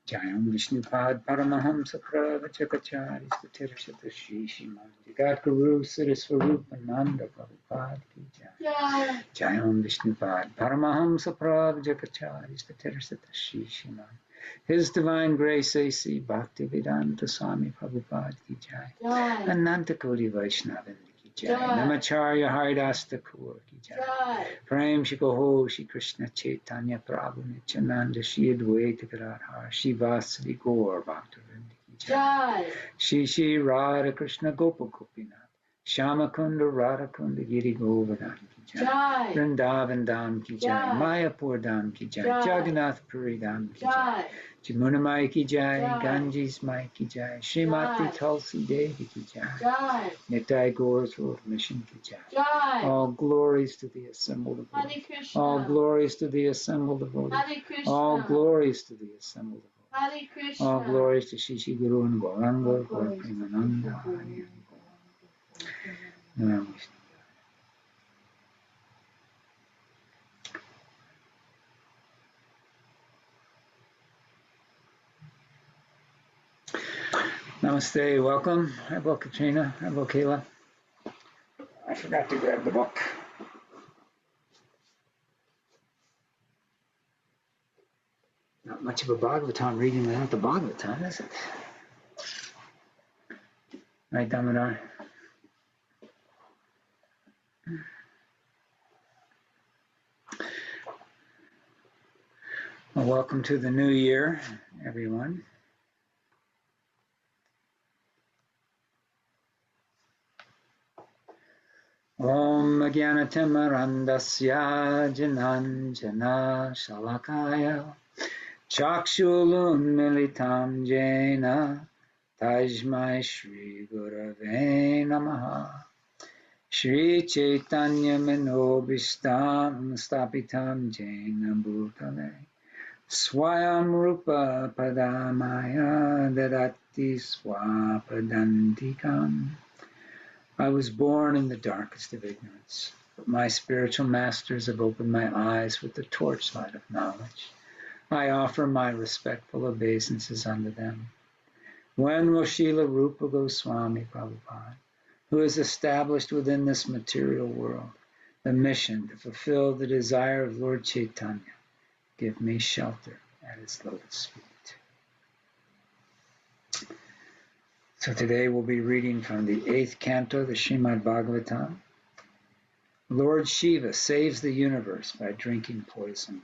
Jayam Vishnupad Paramahamsa Pravachakachari Satirashata Shri Śrīmad Jagadguru Sarasvarupananda Prabhupada Ki Jai. Jayam Vishnupad Paramahamsa Pravachakachari Satirashata Shri Śrīmad. His Divine Grace A.C. Bhaktivedanta Swami Prabhupada Ki Jai. Ananta Koti Vaishnavin Ki Jai. Namacharya Haridas Thakur Ki Jai. Prem Shikoho Shri Krishna Chaitanya Prabhu Nityananda Shri Advaita Gadadhar Shri Vasudeva Gaur Bhaktivinoda Ki Jai. Shri Radha Krishna Gopa Gopinath Shama Kunda Radha Kunda Giri Govardhan Ki Jai. Vrindavan Dham Ki Jai. Mayapur Dham Ki Jai. Jagannath Puri Dham Ki Jai. Jamuna Mai Ki Jai. Ganges Mai Ki Jai. Srimati Tulsi Devi Ki Jai. Nitai Gaur's World Mission Ki Jai. All glories to the assembled devotees. All glories to the assembled devotees. All glories to the assembled devotees. All glories to Shri Shri Guru and Gauranga, Gaur Premananda. Namaste, welcome. Hello, Katrina. Hello, Kayla. I forgot to grab the book. Not much of a Bhagavatam reading without the Bhagavatam, is it? Right, Damodar? Well, welcome to the new year, everyone. Om Jnanatimirandasya Jananjana Shalakaya Chakshulun Militam Jena Tajmai Shri Gurave Namaha Shri Chaitanya Manobishtam Stapitam Jena Bhutale Swayam Rupa Padamaya Dadati Swapadantikam. I was born in the darkest of ignorance, but my spiritual masters have opened my eyes with the torchlight of knowledge. I offer my respectful obeisances unto them. When will Srila Rupa Goswami Prabhupada, who has established within this material world the mission to fulfill the desire of Lord Chaitanya, give me shelter at his lotus feet? So today we'll be reading from the 8th canto, the Śrīmad Bhāgavatam. Lord Shiva saves the universe by drinking poison.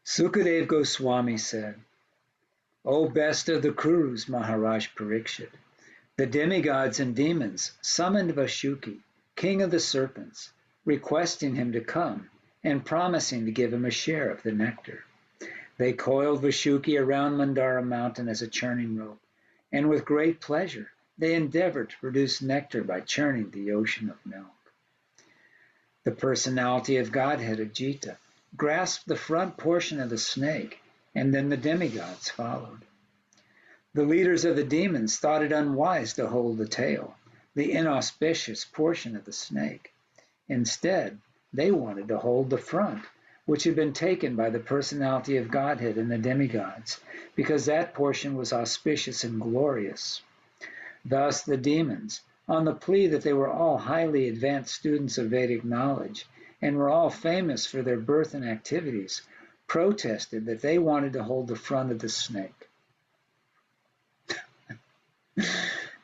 Sukadev Goswami said, O best of the Kurus, Maharaj Parikshit, the demigods and demons summoned Vashuki, king of the serpents, requesting him to come and promising to give him a share of the nectar. They coiled Vashuki around Mandara mountain as a churning rope, and with great pleasure they endeavored to produce nectar by churning the ocean of milk. The personality of Godhead, Ajita, grasped the front portion of the snake, and then the demigods followed. The leaders of the demons thought it unwise to hold the tail, the inauspicious portion of the snake. Instead, they wanted to hold the front, which had been taken by the personality of Godhead and the demigods, because that portion was auspicious and glorious. Thus the demons, on the plea that they were all highly advanced students of Vedic knowledge and were all famous for their birth and activities, protested that they wanted to hold the front of the snake.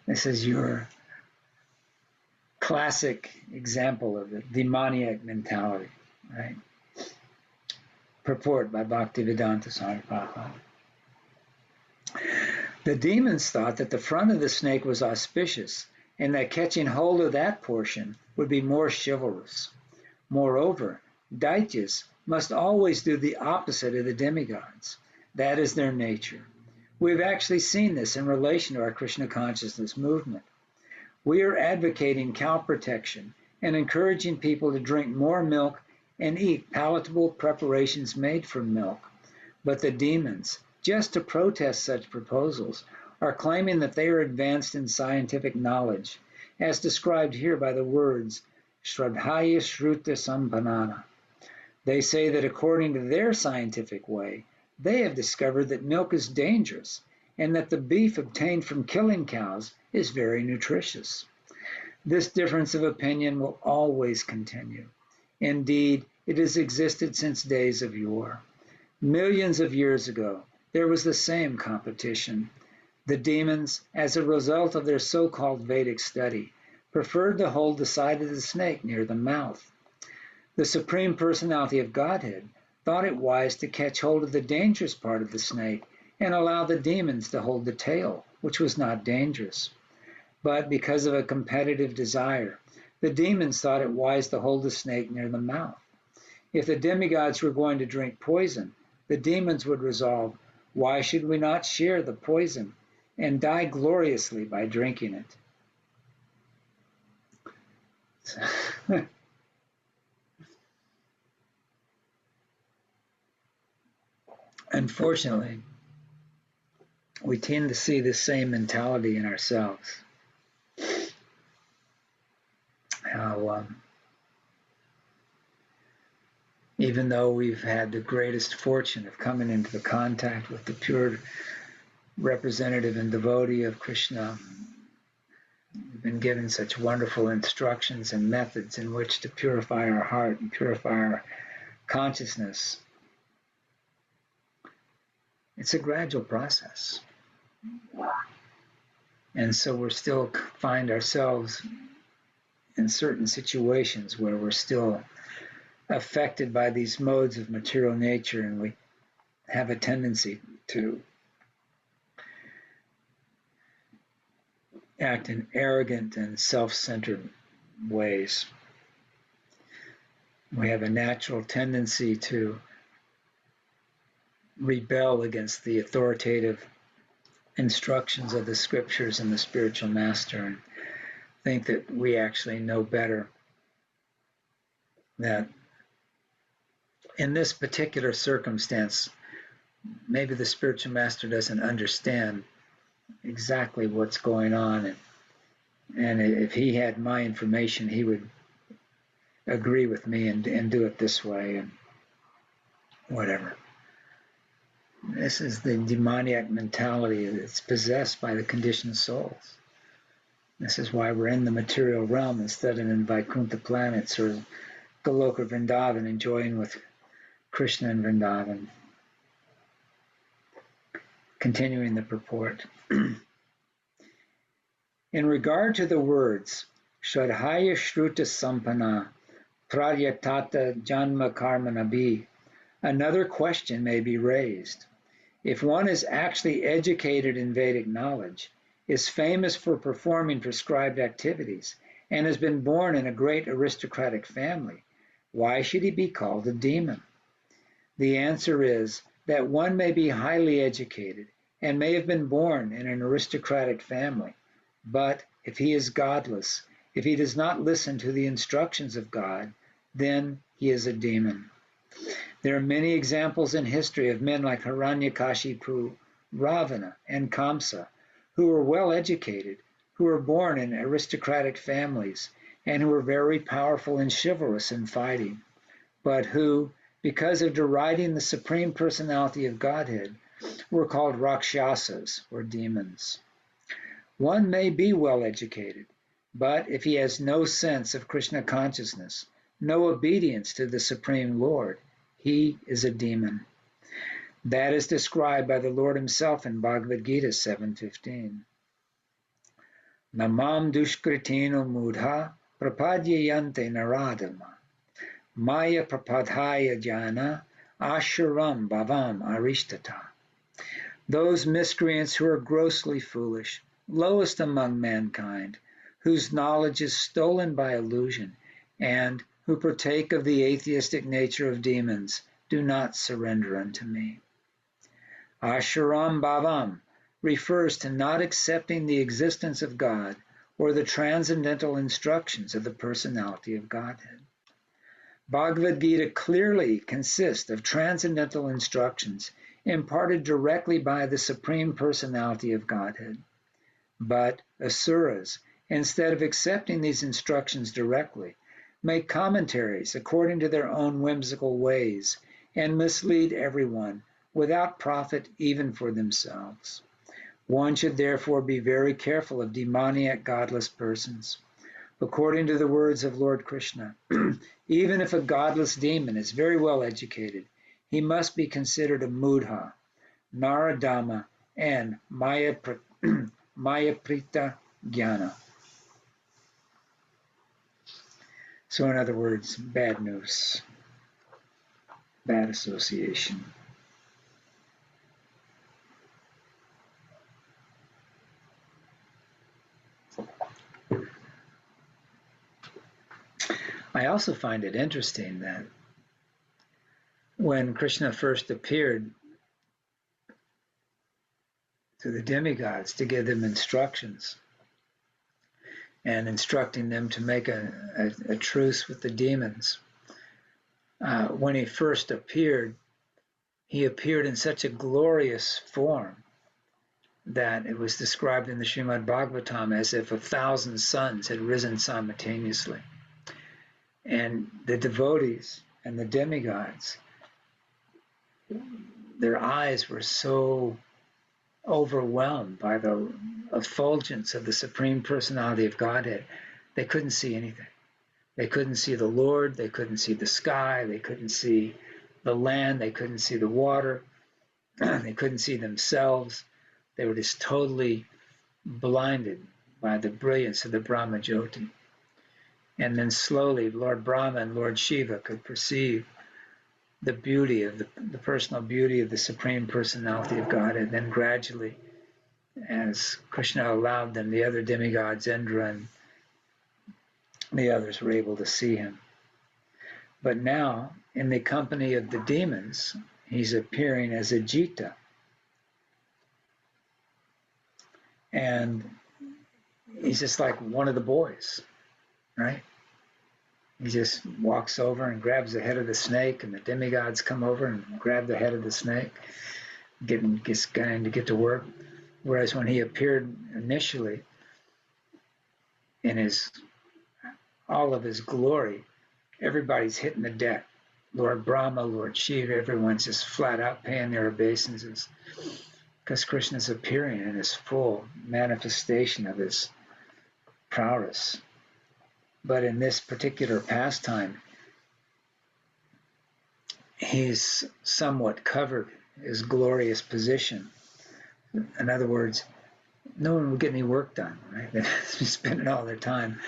This is your classic example of the demoniac mentality, right? Purport by Bhaktivedanta Swami Prabhupada. The demons thought that the front of the snake was auspicious and that catching hold of that portion would be more chivalrous. Moreover, Daityas must always do the opposite of the demigods. That is their nature. We've actually seen this in relation to our Krishna consciousness movement. We are advocating cow protection and encouraging people to drink more milk and eat palatable preparations made from milk. But the demons, just to protest such proposals, are claiming that they are advanced in scientific knowledge, as described here by the words Shraddhaya Shruta Sampanana. They say that according to their scientific way, they have discovered that milk is dangerous and that the beef obtained from killing cows is very nutritious. This difference of opinion will always continue. Indeed, it has existed since days of yore. Millions of years ago, there was the same competition. The demons, as a result of their so-called Vedic study, preferred to hold the side of the snake near the mouth. The Supreme Personality of Godhead thought it wise to catch hold of the dangerous part of the snake and allow the demons to hold the tail, which was not dangerous. But because of a competitive desire, the demons thought it wise to hold the snake near the mouth. If the demigods were going to drink poison, the demons would resolve, why should we not share the poison and die gloriously by drinking it? Unfortunately, we tend to see the same mentality in ourselves. How even though we've had the greatest fortune of coming into the contact with the pure representative and devotee of Krishna, we've been given such wonderful instructions and methods in which to purify our heart and purify our consciousness. It's a gradual process. And so we still find ourselves in certain situations where we're still affected by these modes of material nature, and we have a tendency to act in arrogant and self-centered ways. We have a natural tendency to rebel against the authoritative instructions of the scriptures and the spiritual master and think that we actually know better, that in this particular circumstance, maybe the spiritual master doesn't understand exactly what's going on, and if he had my information, he would agree with me and do it this way and whatever. This is the demoniac mentality that's possessed by the conditioned souls. This is why we're in the material realm instead of in Vaikuntha planets or Goloka Vrindavan, enjoying with Krishna and Vrindavan. Continuing the purport. In regard to the words, Shraddhaya Shruta Sampanna, Pradyatata Janma Karmanabi, another question may be raised. If one is actually educated in Vedic knowledge, is famous for performing prescribed activities, and has been born in a great aristocratic family, why should he be called a demon? The answer is that one may be highly educated and may have been born in an aristocratic family, but if he is godless, if he does not listen to the instructions of God, then he is a demon. There are many examples in history of men like Hiranyakashipu, Ravana, and Kamsa, who were well educated, who were born in aristocratic families, and who were very powerful and chivalrous in fighting, but who, because of deriding the Supreme Personality of Godhead, were called Rakshasas, or demons. One may be well educated, but if he has no sense of Krishna consciousness, no obedience to the Supreme Lord, he is a demon. That is described by the Lord himself in Bhagavad Gita 7:15. Namam dushkritino mudha prapadyayante naradama maya prapadhaya jana ashuram bhavam arishtata. Those miscreants who are grossly foolish, lowest among mankind, whose knowledge is stolen by illusion, and who partake of the atheistic nature of demons, do not surrender unto me. Ashuram bhavam refers to not accepting the existence of God or the transcendental instructions of the personality of Godhead. Bhagavad Gita clearly consists of transcendental instructions imparted directly by the Supreme Personality of Godhead. But asuras, instead of accepting these instructions directly, make commentaries according to their own whimsical ways and mislead everyone without profit even for themselves. One should therefore be very careful of demoniac godless persons. According to the words of Lord Krishna, even if a godless demon is very well educated, he must be considered a mudha, naradama, and mayaprita jnana. So in other words, bad news, bad association. I also find it interesting that when Krishna first appeared to the demigods to give them instructions and instructing them to make a truce with the demons, when he first appeared, he appeared in such a glorious form that it was described in the Śrīmad Bhāgavatam as if 1,000 suns had risen simultaneously. And the devotees and the demigods, their eyes were so overwhelmed by the effulgence of the Supreme Personality of Godhead, they couldn't see anything. They couldn't see the Lord, they couldn't see the sky, they couldn't see the land, they couldn't see the water, they couldn't see themselves. They were just totally blinded by the brilliance of the Brahma Jyoti. And then slowly, Lord Brahma and Lord Shiva could perceive the beauty of the personal beauty of the Supreme Personality of God. And then gradually, as Krishna allowed them, the other demigods, Indra and the others, were able to see him. But now, in the company of the demons, he's appearing as a Jita. And he's just like one of the boys, right? He just walks over and grabs the head of the snake, and the demigods come over and grab the head of the snake, gets going to get to work. Whereas when he appeared initially in all of his glory, everybody's hitting the deck. Lord Brahma, Lord Shiva, everyone's just flat out paying their obeisances because Krishna's appearing in his full manifestation of his prowess. But in this particular pastime, he's somewhat covered his glorious position. In other words, no one would get any work done, right? They're spending all their time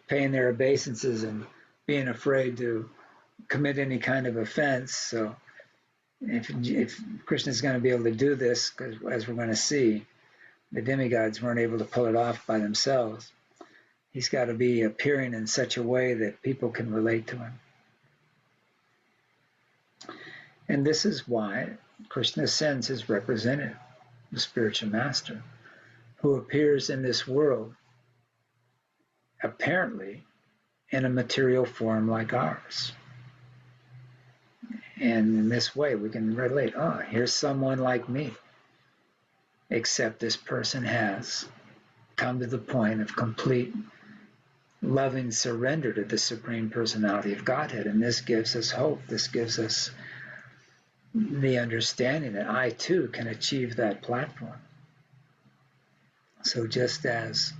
paying their obeisances and being afraid to commit any kind of offense. So if Krishna's going to be able to do this, because as we're going to see, the demigods weren't able to pull it off by themselves. He's got to be appearing in such a way that people can relate to him. And this is why Krishna sends his representative, the spiritual master, who appears in this world apparently in a material form like ours. And in this way we can relate, oh, here's someone like me, except this person has come to the point of complete loving surrender to the Supreme Personality of Godhead. And this gives us hope. This gives us the understanding that I too can achieve that platform. So just as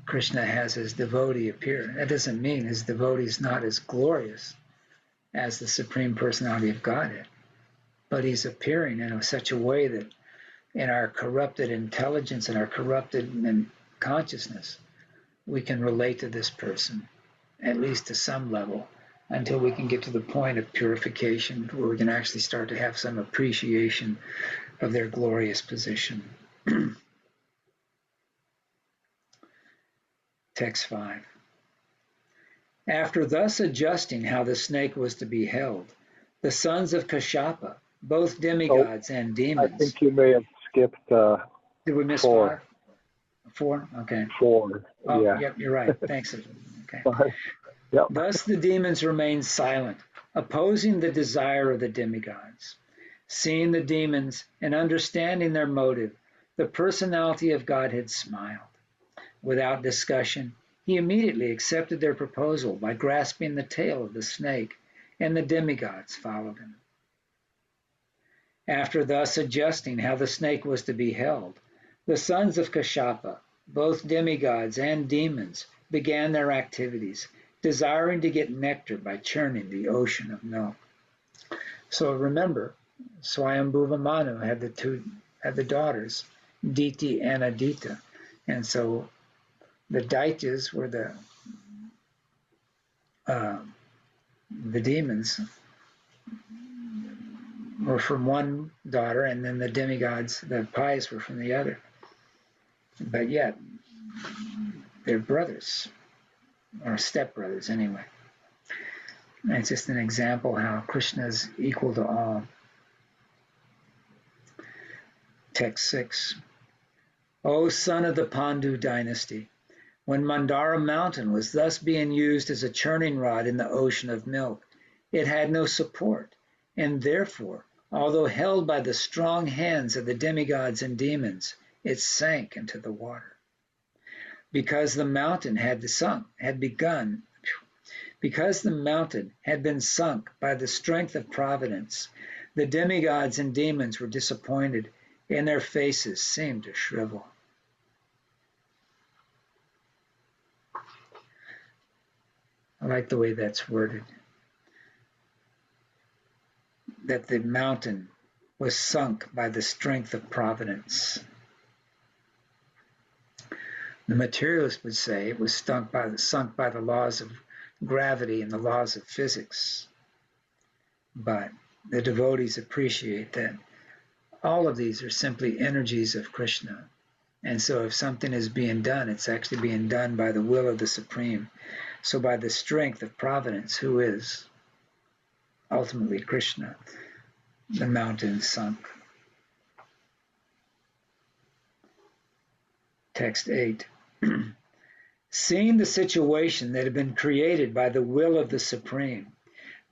Krishna has his devotee appear, that doesn't mean his devotee is not as glorious as the Supreme Personality of Godhead, but he's appearing in such a way that in our corrupted intelligence and our corrupted consciousness, we can relate to this person, at least to some level, until we can get to the point of purification where we can actually start to have some appreciation of their glorious position. Text 5. After thus adjusting how the snake was to be held, the sons of Kashyapa, both demigods and demons... I think you may have skipped Did we miss 4. 5? 4? Okay. 4, Oh, yeah. Yep, you're right. Thanks. Okay. Yep. Thus the demons remained silent, opposing the desire of the demigods. Seeing the demons and understanding their motive, the personality of Godhead smiled. Without discussion, he immediately accepted their proposal by grasping the tail of the snake, and the demigods followed him. After thus adjusting how the snake was to be held, the sons of Kashyapa, both demigods and demons, began their activities, desiring to get nectar by churning the ocean of milk. So remember, Swayambhuva Manu had the daughters, Diti and Adita, and so the Daityas were the demons were from one daughter, and then the demigods, the Pais, were from the other. But yet, they're brothers, or stepbrothers anyway. And it's just an example how Krishna is equal to all. Text 6. O son of the Pandu dynasty, when Mandara mountain was thus being used as a churning rod in the ocean of milk, it had no support, and therefore, although held by the strong hands of the demigods and demons, it sank into the water. Because the mountain had been sunk by the strength of providence, the demigods and demons were disappointed, and their faces seemed to shrivel. I like the way that's worded. That the mountain was sunk by the strength of providence. The materialist would say it was sunk by the laws of gravity and the laws of physics. But the devotees appreciate that all of these are simply energies of Krishna. And so if something is being done, it's actually being done by the will of the Supreme. So by the strength of providence, who is ultimately Krishna, the mountain sunk. Text 8. Seeing the situation that had been created by the will of the Supreme,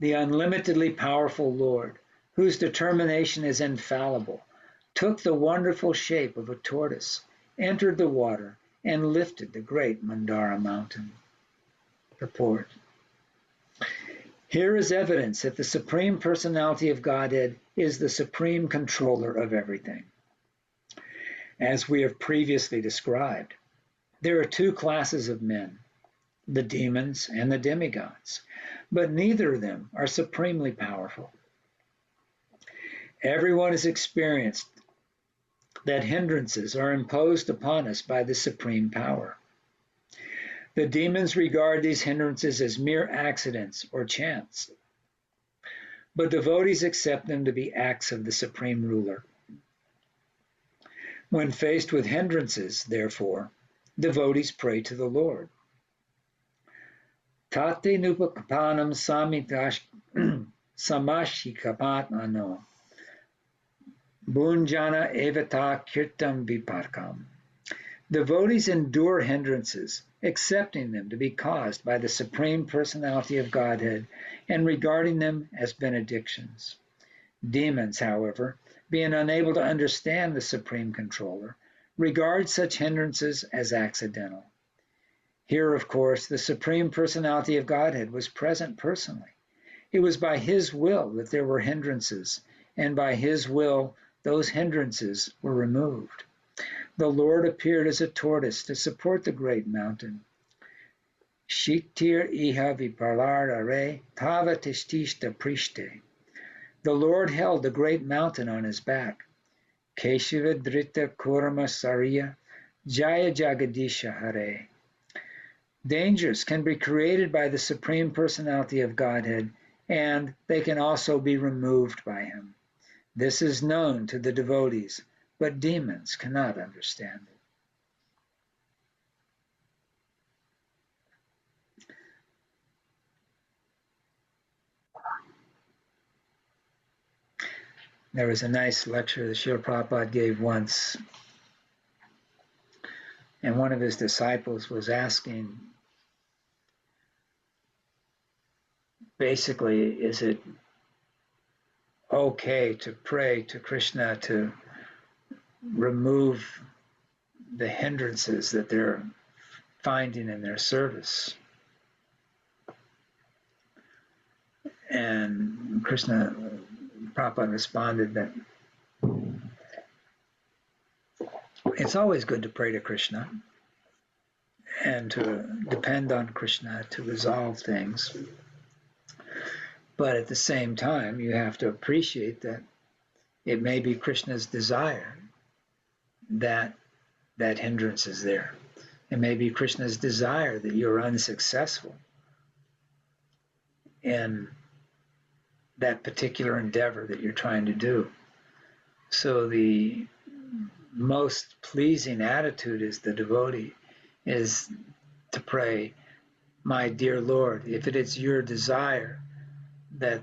the unlimitedly powerful Lord, whose determination is infallible, took the wonderful shape of a tortoise, entered the water, and lifted the great Mandara mountain. Purport. Here is evidence that the Supreme Personality of Godhead is the supreme controller of everything. As we have previously described, there are two classes of men, the demons and the demigods, but neither of them are supremely powerful. Everyone has experienced that hindrances are imposed upon us by the supreme power. The demons regard these hindrances as mere accidents or chance, but devotees accept them to be acts of the supreme ruler. When faced with hindrances, therefore, devotees pray to the Lord. Tate nupakapanam samashikapatano bunjana evata kirtam viparkam. Devotees endure hindrances, accepting them to be caused by the Supreme Personality of Godhead and regarding them as benedictions. Demons, however, being unable to understand the Supreme Controller, regard such hindrances as accidental. Here, of course, the Supreme Personality of Godhead was present personally. It was by His will that there were hindrances, and by His will those hindrances were removed. The Lord appeared as a tortoise to support the great mountain. Shiktir iha viparlarare tava tishtishta prishte. The Lord held the great mountain on his back. Keshiva drita kurma sariya jaya jagadisha hare. Dangers can be created by the Supreme Personality of Godhead, and they can also be removed by Him. This is known to the devotees, but demons cannot understand it. There was a nice lecture that Srila Prabhupada gave once, and one of his disciples was asking, basically, is it okay to pray to Krishna to remove the hindrances that they're finding in their service. And Krishna, Prabhupada responded that it's always good to pray to Krishna and to depend on Krishna to resolve things. But at the same time, you have to appreciate that it may be Krishna's desire that that hindrance is there. It may be Krishna's desire that you're unsuccessful in that particular endeavor that you're trying to do. So the most pleasing attitude is the devotee is to pray, my dear Lord, if it is your desire that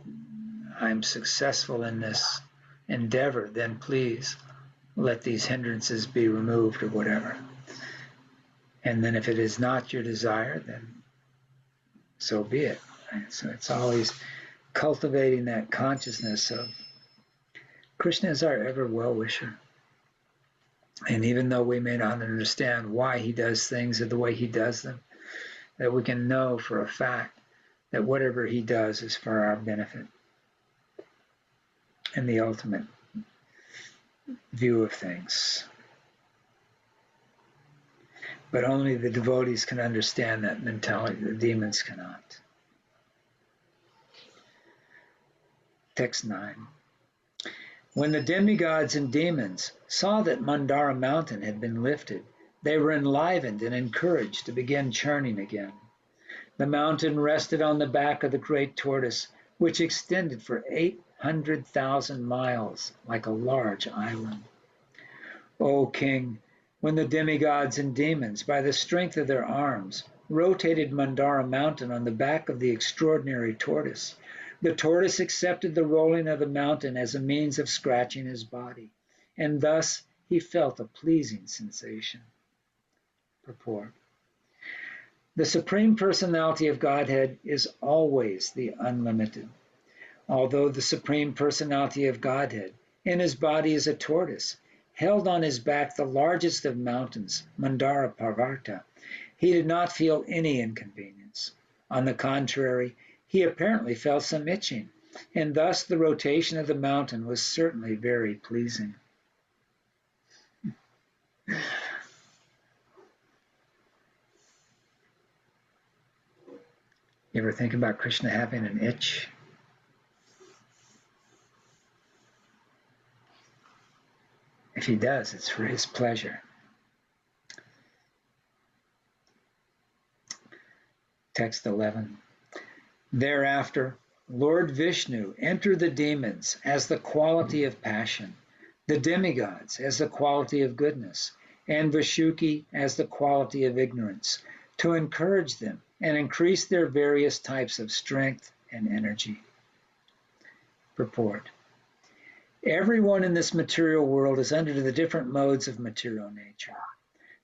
I'm successful in this endeavor, then please let these hindrances be removed or whatever. And then if it is not your desire, then so be it. Right? So it's always cultivating that consciousness of Krishna is our ever well-wisher. And even though we may not understand why he does things or the way he does them, that we can know for a fact that whatever he does is for our benefit and the ultimate view of things. But only the devotees can understand that mentality. The demons cannot. Text 9. When the demigods and demons saw that Mandara mountain had been lifted, they were enlivened and encouraged to begin churning again. The mountain rested on the back of the great tortoise, which extended for 800,000 miles like a large island. O king, when the demigods and demons, by the strength of their arms, rotated Mandara mountain on the back of the extraordinary tortoise, the tortoise accepted the rolling of the mountain as a means of scratching his body, and thus he felt a pleasing sensation. Purport. The Supreme Personality of Godhead is always the unlimited. Although the Supreme Personality of Godhead in his body is a tortoise, held on his back the largest of mountains, Mandara Parvata, he did not feel any inconvenience. On the contrary, he apparently felt some itching, and thus the rotation of the mountain was certainly very pleasing. You ever think about Krishna having an itch? If he does, it's for his pleasure. Text 11. Thereafter, Lord Vishnu entered the demons as the quality of passion, the demigods as the quality of goodness, and Vashuki as the quality of ignorance, to encourage them and increase their various types of strength and energy. Purport. Everyone in this material world is under the different modes of material nature.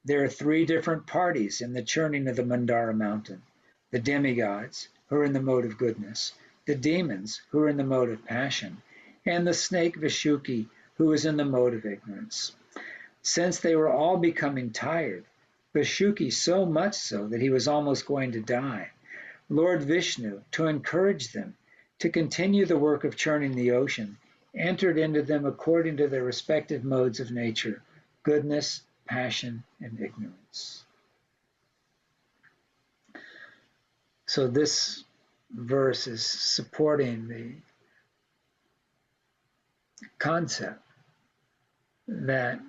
There are 3 different parties in the churning of the Mandara mountain: the demigods, who are in the mode of goodness, the demons, who are in the mode of passion, and the snake Vashuki, who is in the mode of ignorance. Since they were all becoming tired, Vashuki so much so that he was almost going to die, Lord Vishnu, to encourage them to continue the work of churning the ocean, entered into them according to their respective modes of nature: goodness, passion, and ignorance. So this verse is supporting the concept that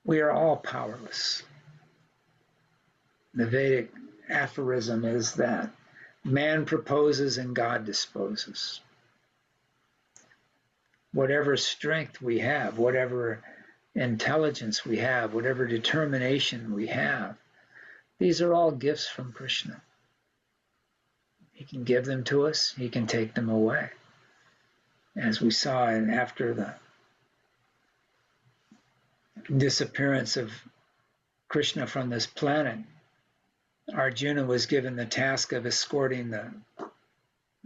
we are all powerless. The Vedic aphorism is that man proposes and God disposes. Whatever strength we have, whatever intelligence we have, whatever determination we have, these are all gifts from Krishna. He can give them to us, he can take them away. As we saw after the disappearance of Krishna from this planet, Arjuna was given the task of escorting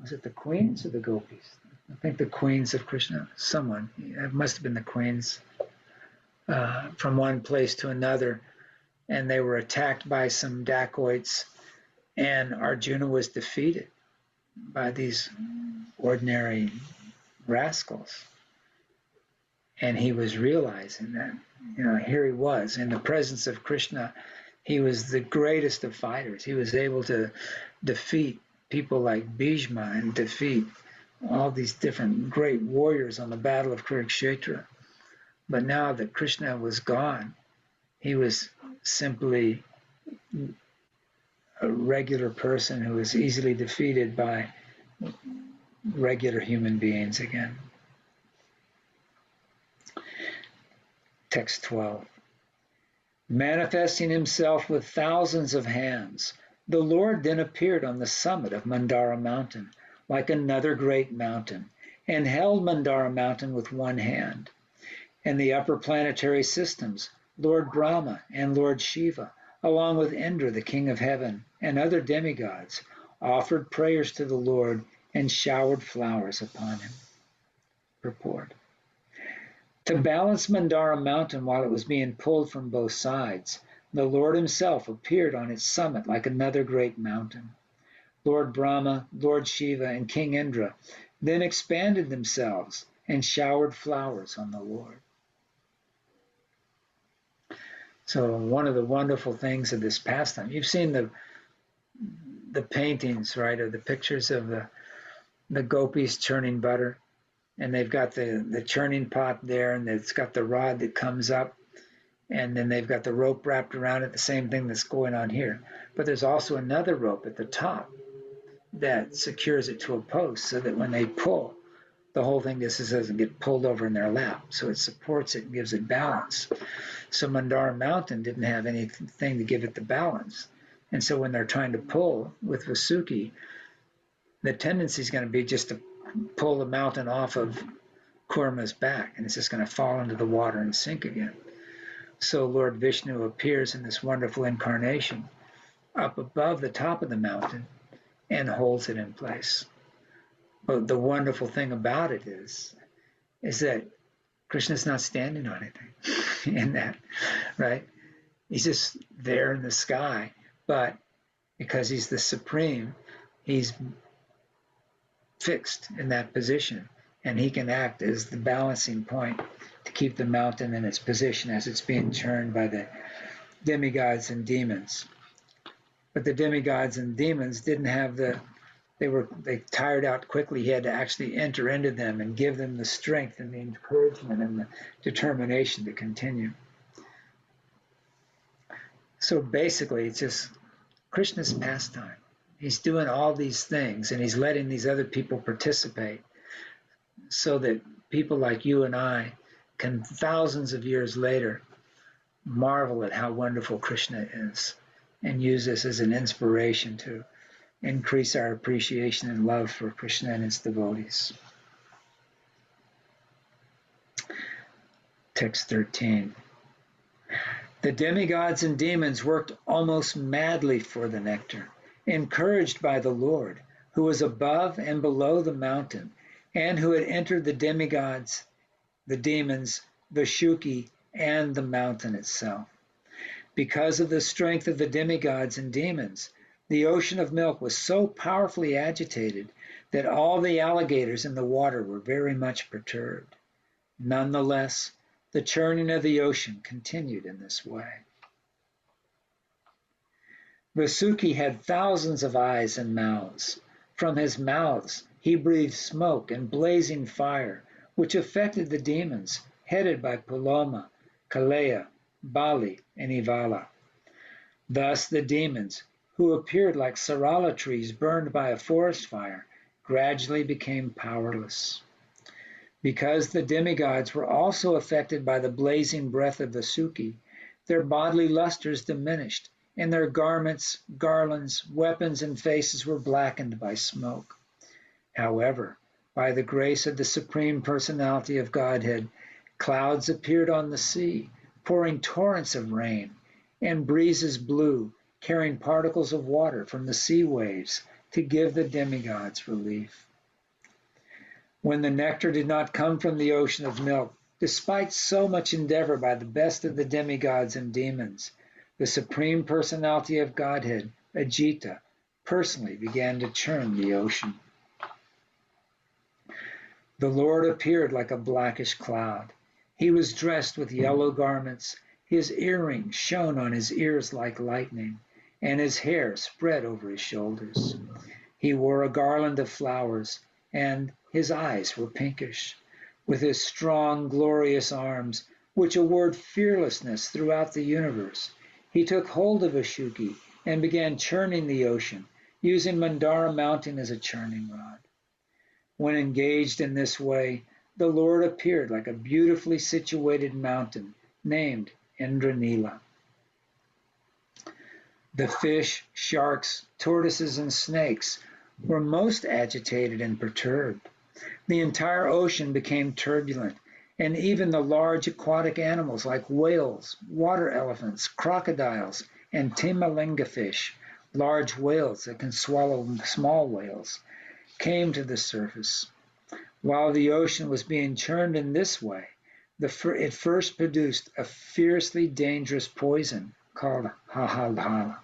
Was it the queens or the gopis? I think the queens of Krishna. Someone. It must have been the queens. From one place to another. And they were attacked by some dacoits. And Arjuna was defeated by these ordinary rascals. And he was realizing that, here he was in the presence of Krishna. He was the greatest of fighters. He was able to defeat people like Bhishma and defeat all these different great warriors on the battle of Kurukshetra. But now that Krishna was gone, he was simply a regular person who was easily defeated by regular human beings again. Text 12. Manifesting himself with thousands of hands, the Lord then appeared on the summit of Mandara mountain, like another great mountain, and held Mandara mountain with one hand. In the upper planetary systems, Lord Brahma and Lord Shiva, along with Indra, the king of heaven, and other demigods, offered prayers to the Lord and showered flowers upon him. Purport. To balance Mandara mountain while it was being pulled from both sides, the Lord himself appeared on its summit like another great mountain. Lord Brahma, Lord Shiva, and King Indra then expanded themselves and showered flowers on the Lord. So one of the wonderful things of this pastime, you've seen the paintings, right, or the pictures of the gopis churning butter, and they've got the churning pot there, and it's got the rod that comes up, and then they've got the rope wrapped around it, the same thing that's going on here. But there's also another rope at the top that secures it to a post so that when they pull, the whole thing just doesn't get pulled over in their lap. So it supports it and gives it balance. So Mandara mountain didn't have anything to give it the balance. And so when they're trying to pull with Vasuki, the tendency is going to be just to pull the mountain off of Kurma's back, and it's just going to fall into the water and sink again. So Lord Vishnu appears in this wonderful incarnation up above the top of the mountain and holds it in place. But the wonderful thing about it is that Krishna's not standing on anything in that, right? He's just there in the sky, but because he's the supreme, he's fixed in that position, and he can act as the balancing point to keep the mountain in its position as it's being churned by the demigods and demons. But the demigods and demons didn't have they tired out quickly. He had to actually enter into them and give them the strength and the encouragement and the determination to continue. So basically, it's just Krishna's pastime. He's doing all these things, and he's letting these other people participate so that people like you and I can, thousands of years later, marvel at how wonderful Krishna is and use this as an inspiration to increase our appreciation and love for Krishna and his devotees. Text 13. The demigods and demons worked almost madly for the nectar, encouraged by the Lord, who was above and below the mountain, and who had entered the demigods, the demons, the Shuki, and the mountain itself. Because of the strength of the demigods and demons, the ocean of milk was so powerfully agitated that all the alligators in the water were very much perturbed. Nonetheless, the churning of the ocean continued in this way. Vasuki had thousands of eyes and mouths. From his mouths he breathed smoke and blazing fire, which affected the demons, headed by Puloma, Kaleya, Bali, and Ivala. Thus the demons, who appeared like sarala trees burned by a forest fire, gradually became powerless. Because the demigods were also affected by the blazing breath of Vasuki, their bodily lustres diminished, and their garments, garlands, weapons, and faces were blackened by smoke. However, by the grace of the Supreme Personality of Godhead, clouds appeared on the sea, pouring torrents of rain, and breezes blew, carrying particles of water from the sea waves to give the demigods relief. When the nectar did not come from the ocean of milk, despite so much endeavor by the best of the demigods and demons, the Supreme Personality of Godhead, Ajita, personally began to churn the ocean. The Lord appeared like a blackish cloud. He was dressed with yellow garments. His earrings shone on his ears like lightning, and his hair spread over his shoulders. He wore a garland of flowers, and his eyes were pinkish. With his strong, glorious arms, which award fearlessness throughout the universe, he took hold of Ashuki and began churning the ocean, using Mandara Mountain as a churning rod. When engaged in this way, the Lord appeared like a beautifully situated mountain named Indranila. The fish, sharks, tortoises, and snakes were most agitated and perturbed. The entire ocean became turbulent, and even the large aquatic animals like whales, water elephants, crocodiles, and timalinga fish, large whales that can swallow small whales, came to the surface. While the ocean was being churned in this way, it first produced a fiercely dangerous poison called Hahalhala.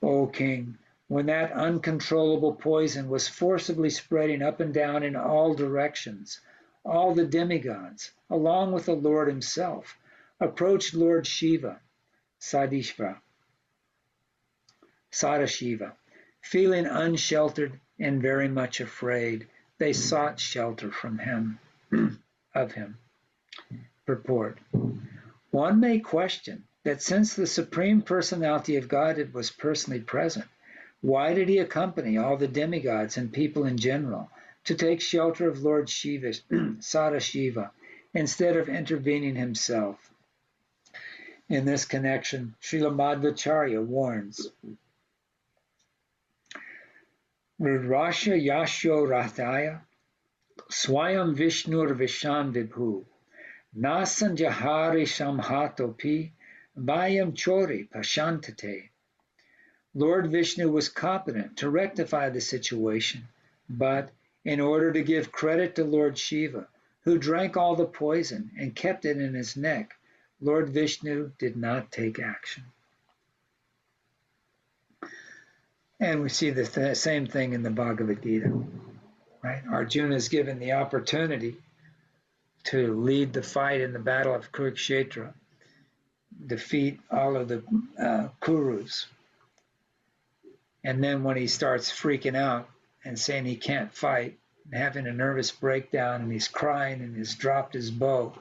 O king, when that uncontrollable poison was forcibly spreading up and down in all directions, all the demigods, along with the Lord himself, approached Lord Shiva, Sadashiva, feeling unsheltered and very much afraid. They sought shelter from him, of him. Purport. One may question that since the Supreme Personality of Godhead was personally present, why did he accompany all the demigods and people in general to take shelter of Lord Shiva, Sadashiva, instead of intervening himself? In this connection, Srila Madhvacharya warns, Rudrasya Yasho Rathaya Swayam Vishnur Visham Vibhu Nasanjahari Samhatopi Vayam Chori Pashantate. Lord Vishnu was competent to rectify the situation, but in order to give credit to Lord Shiva, who drank all the poison and kept it in his neck, Lord Vishnu did not take action. And we see the same thing in the Bhagavad Gita, right? Arjuna is given the opportunity to lead the fight in the battle of Kurukshetra, defeat all of the Kurus. And then when he starts freaking out and saying he can't fight, and having a nervous breakdown, and he's crying and he's dropped his bow,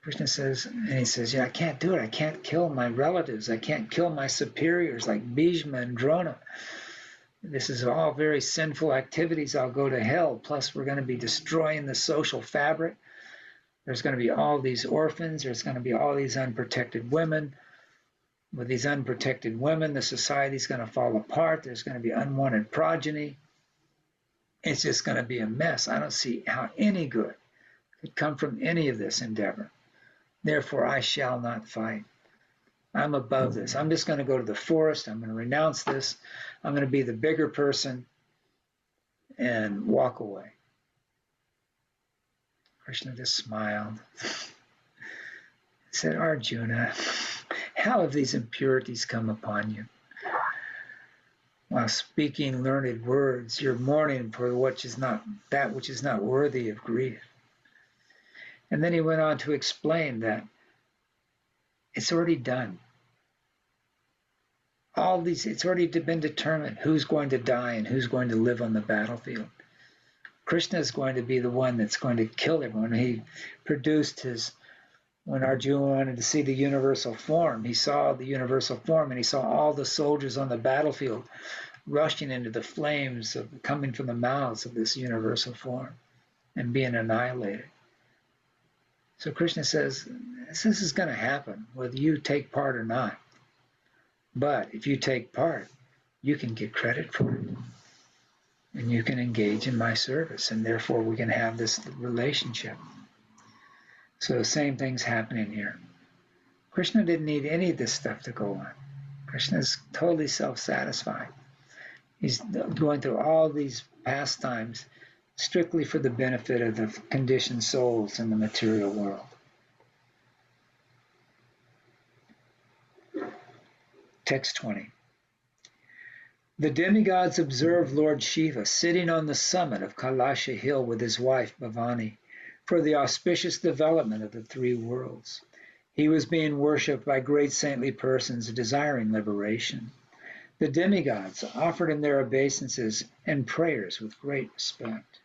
Krishna says, and he says, yeah, I can't do it. I can't kill my relatives. I can't kill my superiors like Bhishma and Drona. This is all very sinful activities. I'll go to hell. Plus, we're going to be destroying the social fabric. There's going to be all these orphans. There's going to be all these unprotected women. With these unprotected women, the society's going to fall apart. There's going to be unwanted progeny. It's just going to be a mess. I don't see how any good could come from any of this endeavor. Therefore, I shall not fight. I'm above this. I'm just going to go to the forest. I'm going to renounce this. I'm going to be the bigger person and walk away. Krishna just smiled. He said, Arjuna, how have these impurities come upon you? While speaking learned words, you're mourning for that which is not worthy of grief. And then he went on to explain that it's already done. It's already been determined who's going to die and who's going to live on the battlefield. Krishna is going to be the one that's going to kill everyone. When Arjuna wanted to see the universal form, he saw the universal form and he saw all the soldiers on the battlefield rushing into the flames coming from the mouths of this universal form and being annihilated. So Krishna says, this is going to happen, whether you take part or not. But if you take part, you can get credit for it. And you can engage in my service, and therefore we can have this relationship. So the same thing's happening here. Krishna didn't need any of this stuff to go on. Krishna is totally self-satisfied. He's going through all these pastimes strictly for the benefit of the conditioned souls in the material world. Text 20. The demigods observed Lord Shiva sitting on the summit of Kailasha hill with his wife Bhavani for the auspicious development of the three worlds. He was being worshipped by great saintly persons desiring liberation. The demigods offered him their obeisances and prayers with great respect.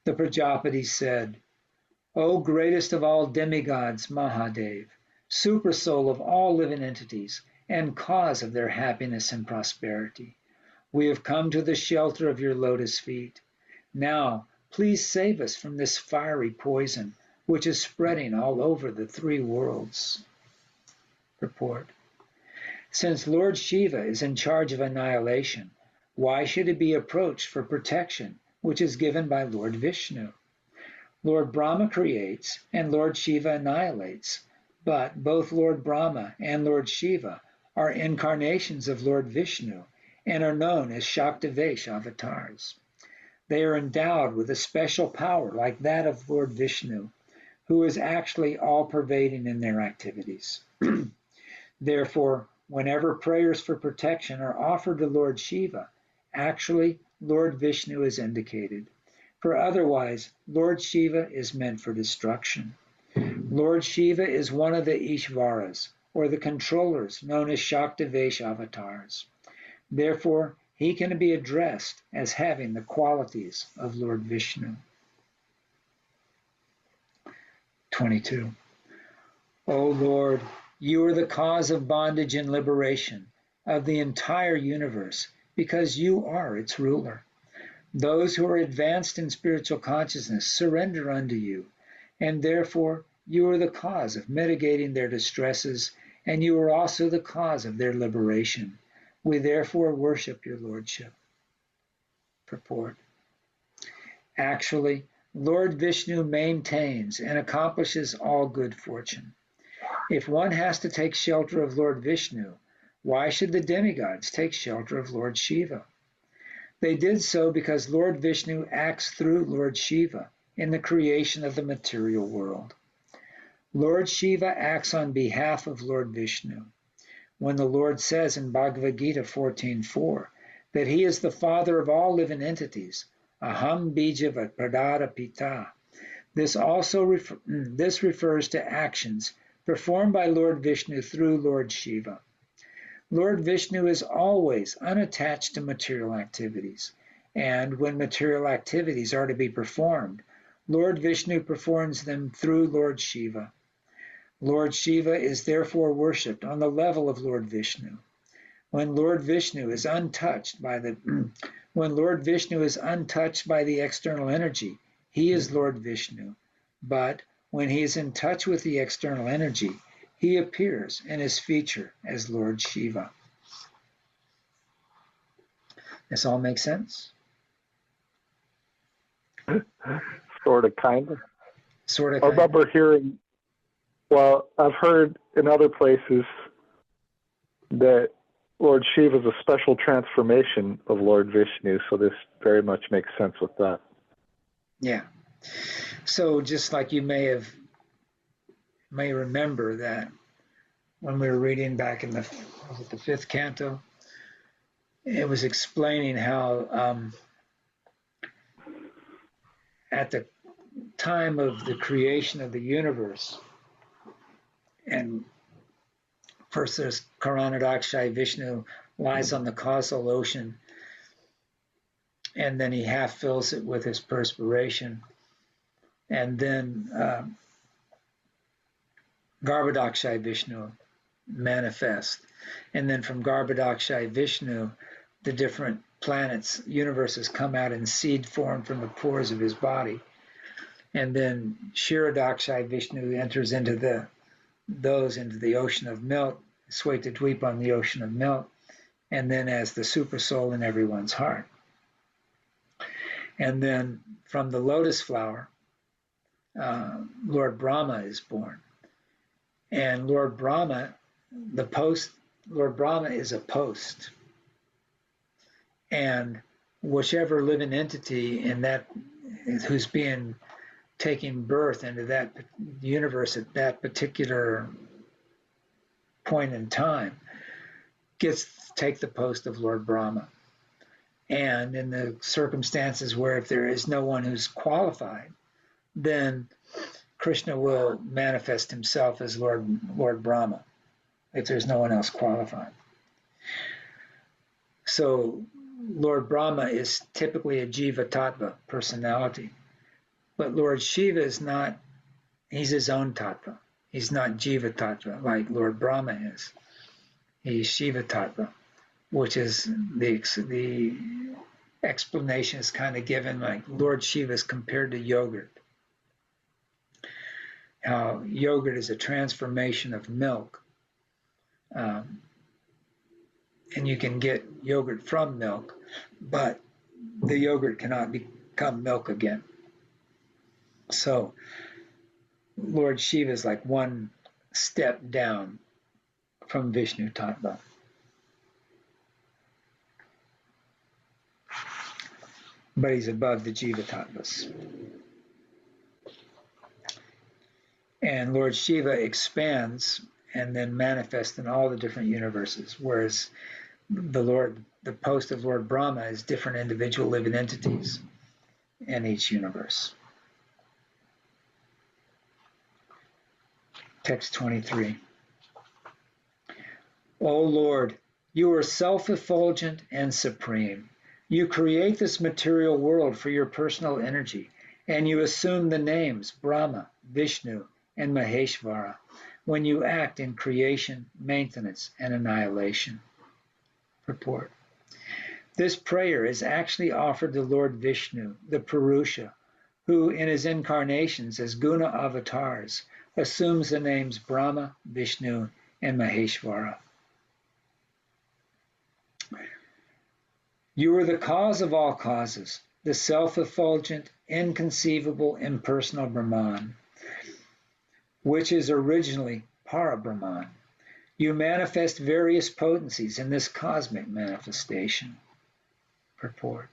The Prajapati said, O greatest of all demigods, Mahadev, supersoul of all living entities, and cause of their happiness and prosperity, we have come to the shelter of your lotus feet. Now, please save us from this fiery poison, which is spreading all over the three worlds. Purport. Since Lord Shiva is in charge of annihilation, why should he be approached for protection, which is given by Lord Vishnu? Lord Brahma creates and Lord Shiva annihilates, but both Lord Brahma and Lord Shiva are incarnations of Lord Vishnu and are known as Shaktivesh avatars. They are endowed with a special power like that of Lord Vishnu, who is actually all-pervading in their activities. Therefore, whenever prayers for protection are offered to Lord Shiva, actually Lord Vishnu is indicated, for otherwise Lord Shiva is meant for destruction. Lord Shiva is one of the Ishvaras, or the controllers known as Shaktivesh avatars. Therefore, he can be addressed as having the qualities of Lord Vishnu. 22. O Lord, you are the cause of bondage and liberation of the entire universe because you are its ruler. Those who are advanced in spiritual consciousness surrender unto you, and therefore you are the cause of mitigating their distresses, and you are also the cause of their liberation. We therefore worship your lordship. Purport. Actually, Lord Vishnu maintains and accomplishes all good fortune. If one has to take shelter of Lord Vishnu, why should the demigods take shelter of Lord Shiva? They did so because Lord Vishnu acts through Lord Shiva in the creation of the material world. Lord Shiva acts on behalf of Lord Vishnu. When the Lord says in Bhagavad Gita 14:4 that he is the father of all living entities, Aham Bija Pradara Pita, this refers to actions performed by Lord Vishnu through Lord Shiva. Lord Vishnu is always unattached to material activities, and when material activities are to be performed, Lord Vishnu performs them through Lord Shiva. Lord Shiva is therefore worshipped on the level of Lord Vishnu. When Lord Vishnu is untouched by the external energy, he is Lord Vishnu. But when he is in touch with the external energy, he appears in his feature as Lord Shiva. This all makes sense? Sort of, kind of. Sort of. I remember hearing, well, I've heard in other places that Lord Shiva is a special transformation of Lord Vishnu, so this very much makes sense with that. Yeah. So just like you may remember that when we were reading back in the fifth canto, it was explaining how at the time of the creation of the universe, and first there's Karanadakshay, Vishnu lies on the causal ocean, and then he half fills it with his perspiration. And then Garbhodakshay Vishnu manifests. And then from Garbhodakshay Vishnu, the different planets, universes come out in seed form from the pores of his body. And then Kshirodakshay Vishnu enters into the ocean of milk, Swetadweep on the ocean of milk, and then as the super soul in everyone's heart. And then from the lotus flower, Lord Brahma is born. And Lord Brahma, the Lord Brahma is a post. And whichever living entity in that who's being taking birth into that universe at that particular point in time gets to take the post of Lord Brahma. And in the circumstances where if there is no one who's qualified, then Krishna will manifest himself as Lord Brahma if there's no one else qualified. So Lord Brahma is typically a Jiva Tattva personality. But Lord Shiva is not, he's his own Tattva. He's not Jiva Tattva like Lord Brahma is. He's Shiva Tattva, which is the explanation is kind of given like Lord Shiva is compared to yogurt. How yogurt is a transformation of milk. And you can get yogurt from milk, but the yogurt cannot become milk again. So Lord Shiva is like one step down from Vishnu Tattva. But he's above the Jiva Tattvas. And Lord Shiva expands and then manifests in all the different universes, whereas the post of Lord Brahma is different individual living entities in each universe. Text 23. O Lord, you are self-effulgent and supreme. You create this material world for your personal energy, and you assume the names Brahma, Vishnu, and Maheshvara when you act in creation, maintenance, and annihilation. Purport. This prayer is actually offered to Lord Vishnu, the Purusha, who in his incarnations as guna avatars assumes the names Brahma, Vishnu, and Maheshvara. You are the cause of all causes, the self-effulgent, inconceivable, impersonal Brahman, which is originally Para-Brahman. You manifest various potencies in this cosmic manifestation. Purport.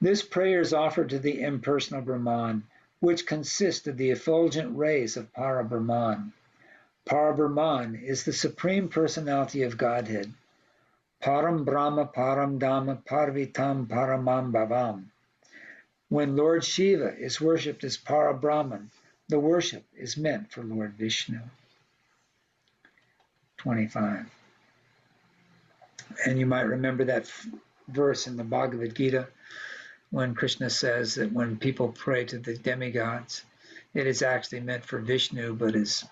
This prayer is offered to the impersonal Brahman, which consists of the effulgent rays of Para-Brahman. Para-Brahman is the Supreme Personality of Godhead. Param Brahma, Param Dhamma, Parvitam, Paramam Bhavam. When Lord Shiva is worshipped as Para-Brahman, the worship is meant for Lord Vishnu. 25. And you might remember that verse in the Bhagavad Gita when Krishna says that when people pray to the demigods, it is actually meant for Vishnu, but is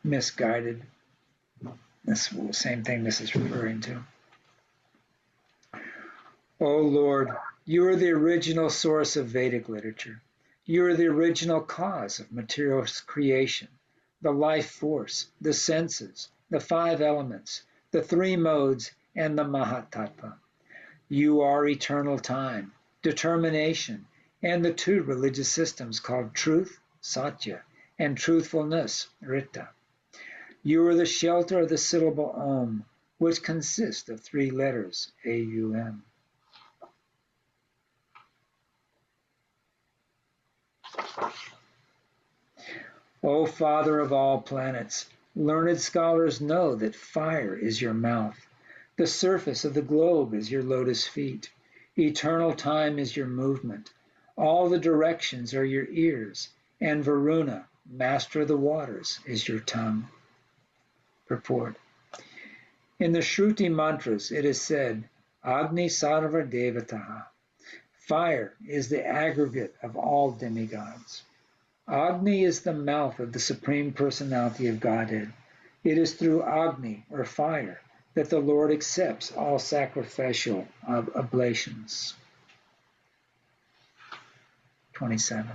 misguided. That's the same thing this is referring to. O Lord, you are the original source of Vedic literature. You are the original cause of material creation, the life force, the senses, the 5 elements, the 3 modes, and the Mahatattva. You are eternal time, determination, and the 2 religious systems called truth, Satya, and truthfulness, Rita. You are the shelter of the syllable Om, which consists of 3 letters, A-U-M. O Father of all planets, learned scholars know that fire is your mouth. The surface of the globe is your lotus feet. Eternal time is your movement. All the directions are your ears. And Varuna, master of the waters, is your tongue. Purport. In the Shruti mantras, it is said, Agni Sarva Devataha. Fire is the aggregate of all demigods. Agni is the mouth of the Supreme Personality of Godhead. It is through Agni, or fire, that the Lord accepts all sacrificial oblations. 27.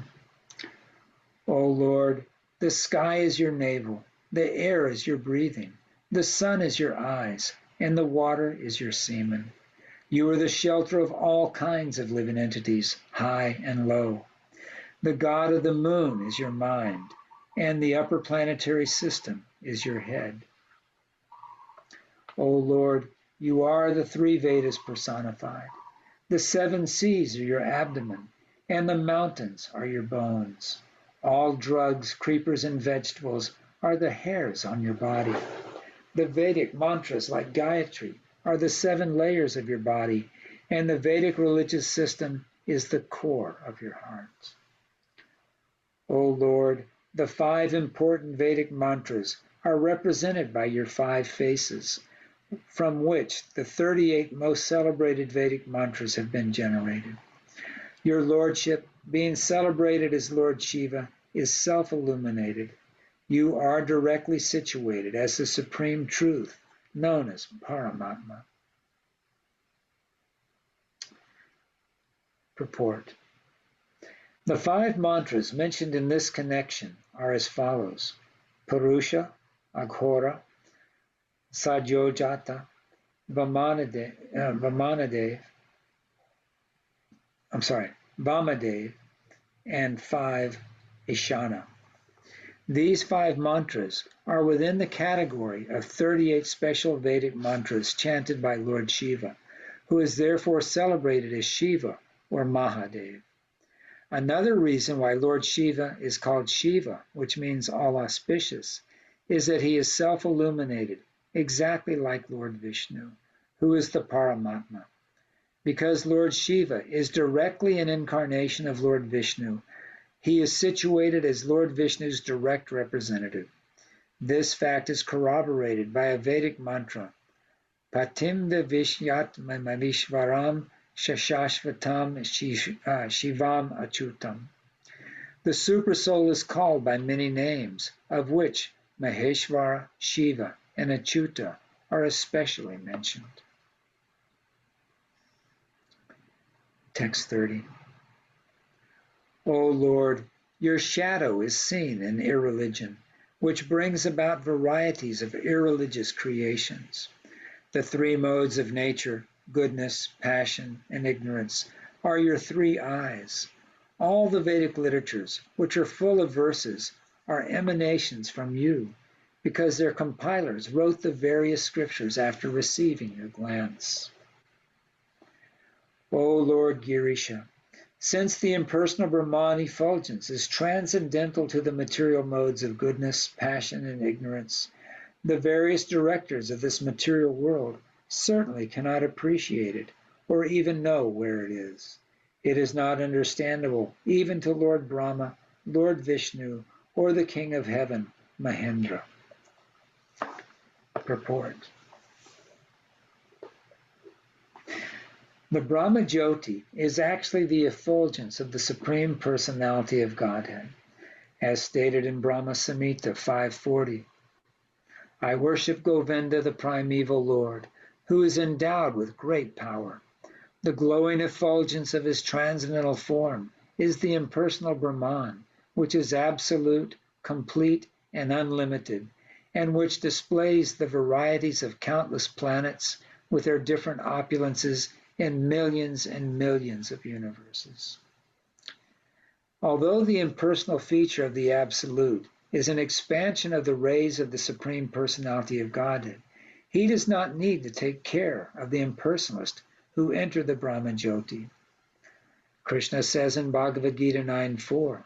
O Lord, the sky is your navel, the air is your breathing, the sun is your eyes, and the water is your semen. You are the shelter of all kinds of living entities, high and low. The god of the moon is your mind, and the upper planetary system is your head. O Lord, you are the three Vedas personified. The seven seas are your abdomen, and the mountains are your bones. All drugs, creepers, and vegetables are the hairs on your body. The Vedic mantras like Gayatri are the seven layers of your body, and the Vedic religious system is the core of your heart. O Lord, the five important Vedic mantras are represented by your five faces, from which the 38 most celebrated Vedic mantras have been generated. Your lordship, being celebrated as Lord Shiva, is self-illuminated. You are directly situated as the supreme truth, known as Paramatma. Purport. The five mantras mentioned in this connection are as follows: Purusha, Aghora, Sajojata, Vamadev, and 5 Ishana. These five mantras are within the category of 38 special Vedic mantras chanted by Lord Shiva, who is therefore celebrated as Shiva or Mahadev. Another reason why Lord Shiva is called Shiva, which means all auspicious, is that he is self-illuminated, exactly like Lord Vishnu, who is the Paramatma. Because Lord Shiva is directly an incarnation of Lord Vishnu, he is situated as Lord Vishnu's direct representative. This fact is corroborated by a Vedic mantra, Patim Vishyat Mamavishvaram Shashashvatam Shivam Achutam. The Supersoul is called by many names, of which Maheshvara, Shiva, and Achyuta are especially mentioned. Text 30. O Lord, your shadow is seen in irreligion, which brings about varieties of irreligious creations. The three modes of nature, goodness, passion, and ignorance, are your three eyes. All the Vedic literatures, which are full of verses, are emanations from you, because their compilers wrote the various scriptures after receiving your glance. O Lord Girisha, since the impersonal Brahman effulgence is transcendental to the material modes of goodness, passion, and ignorance, the various directors of this material world certainly cannot appreciate it or even know where it is. It is not understandable even to Lord Brahma, Lord Vishnu, or the King of Heaven, Mahendra. Purport. The Brahma Jyoti is actually the effulgence of the Supreme Personality of Godhead, as stated in Brahma Samhita 540. I worship Govinda, the primeval Lord, who is endowed with great power. The glowing effulgence of his transcendental form is the impersonal Brahman, which is absolute, complete, and unlimited, and which displays the varieties of countless planets with their different opulences in millions and millions of universes. Although the impersonal feature of the Absolute is an expansion of the rays of the Supreme Personality of Godhead, he does not need to take care of the impersonalist who enter the Brahma Jyoti. Krishna says in Bhagavad Gita 9:4,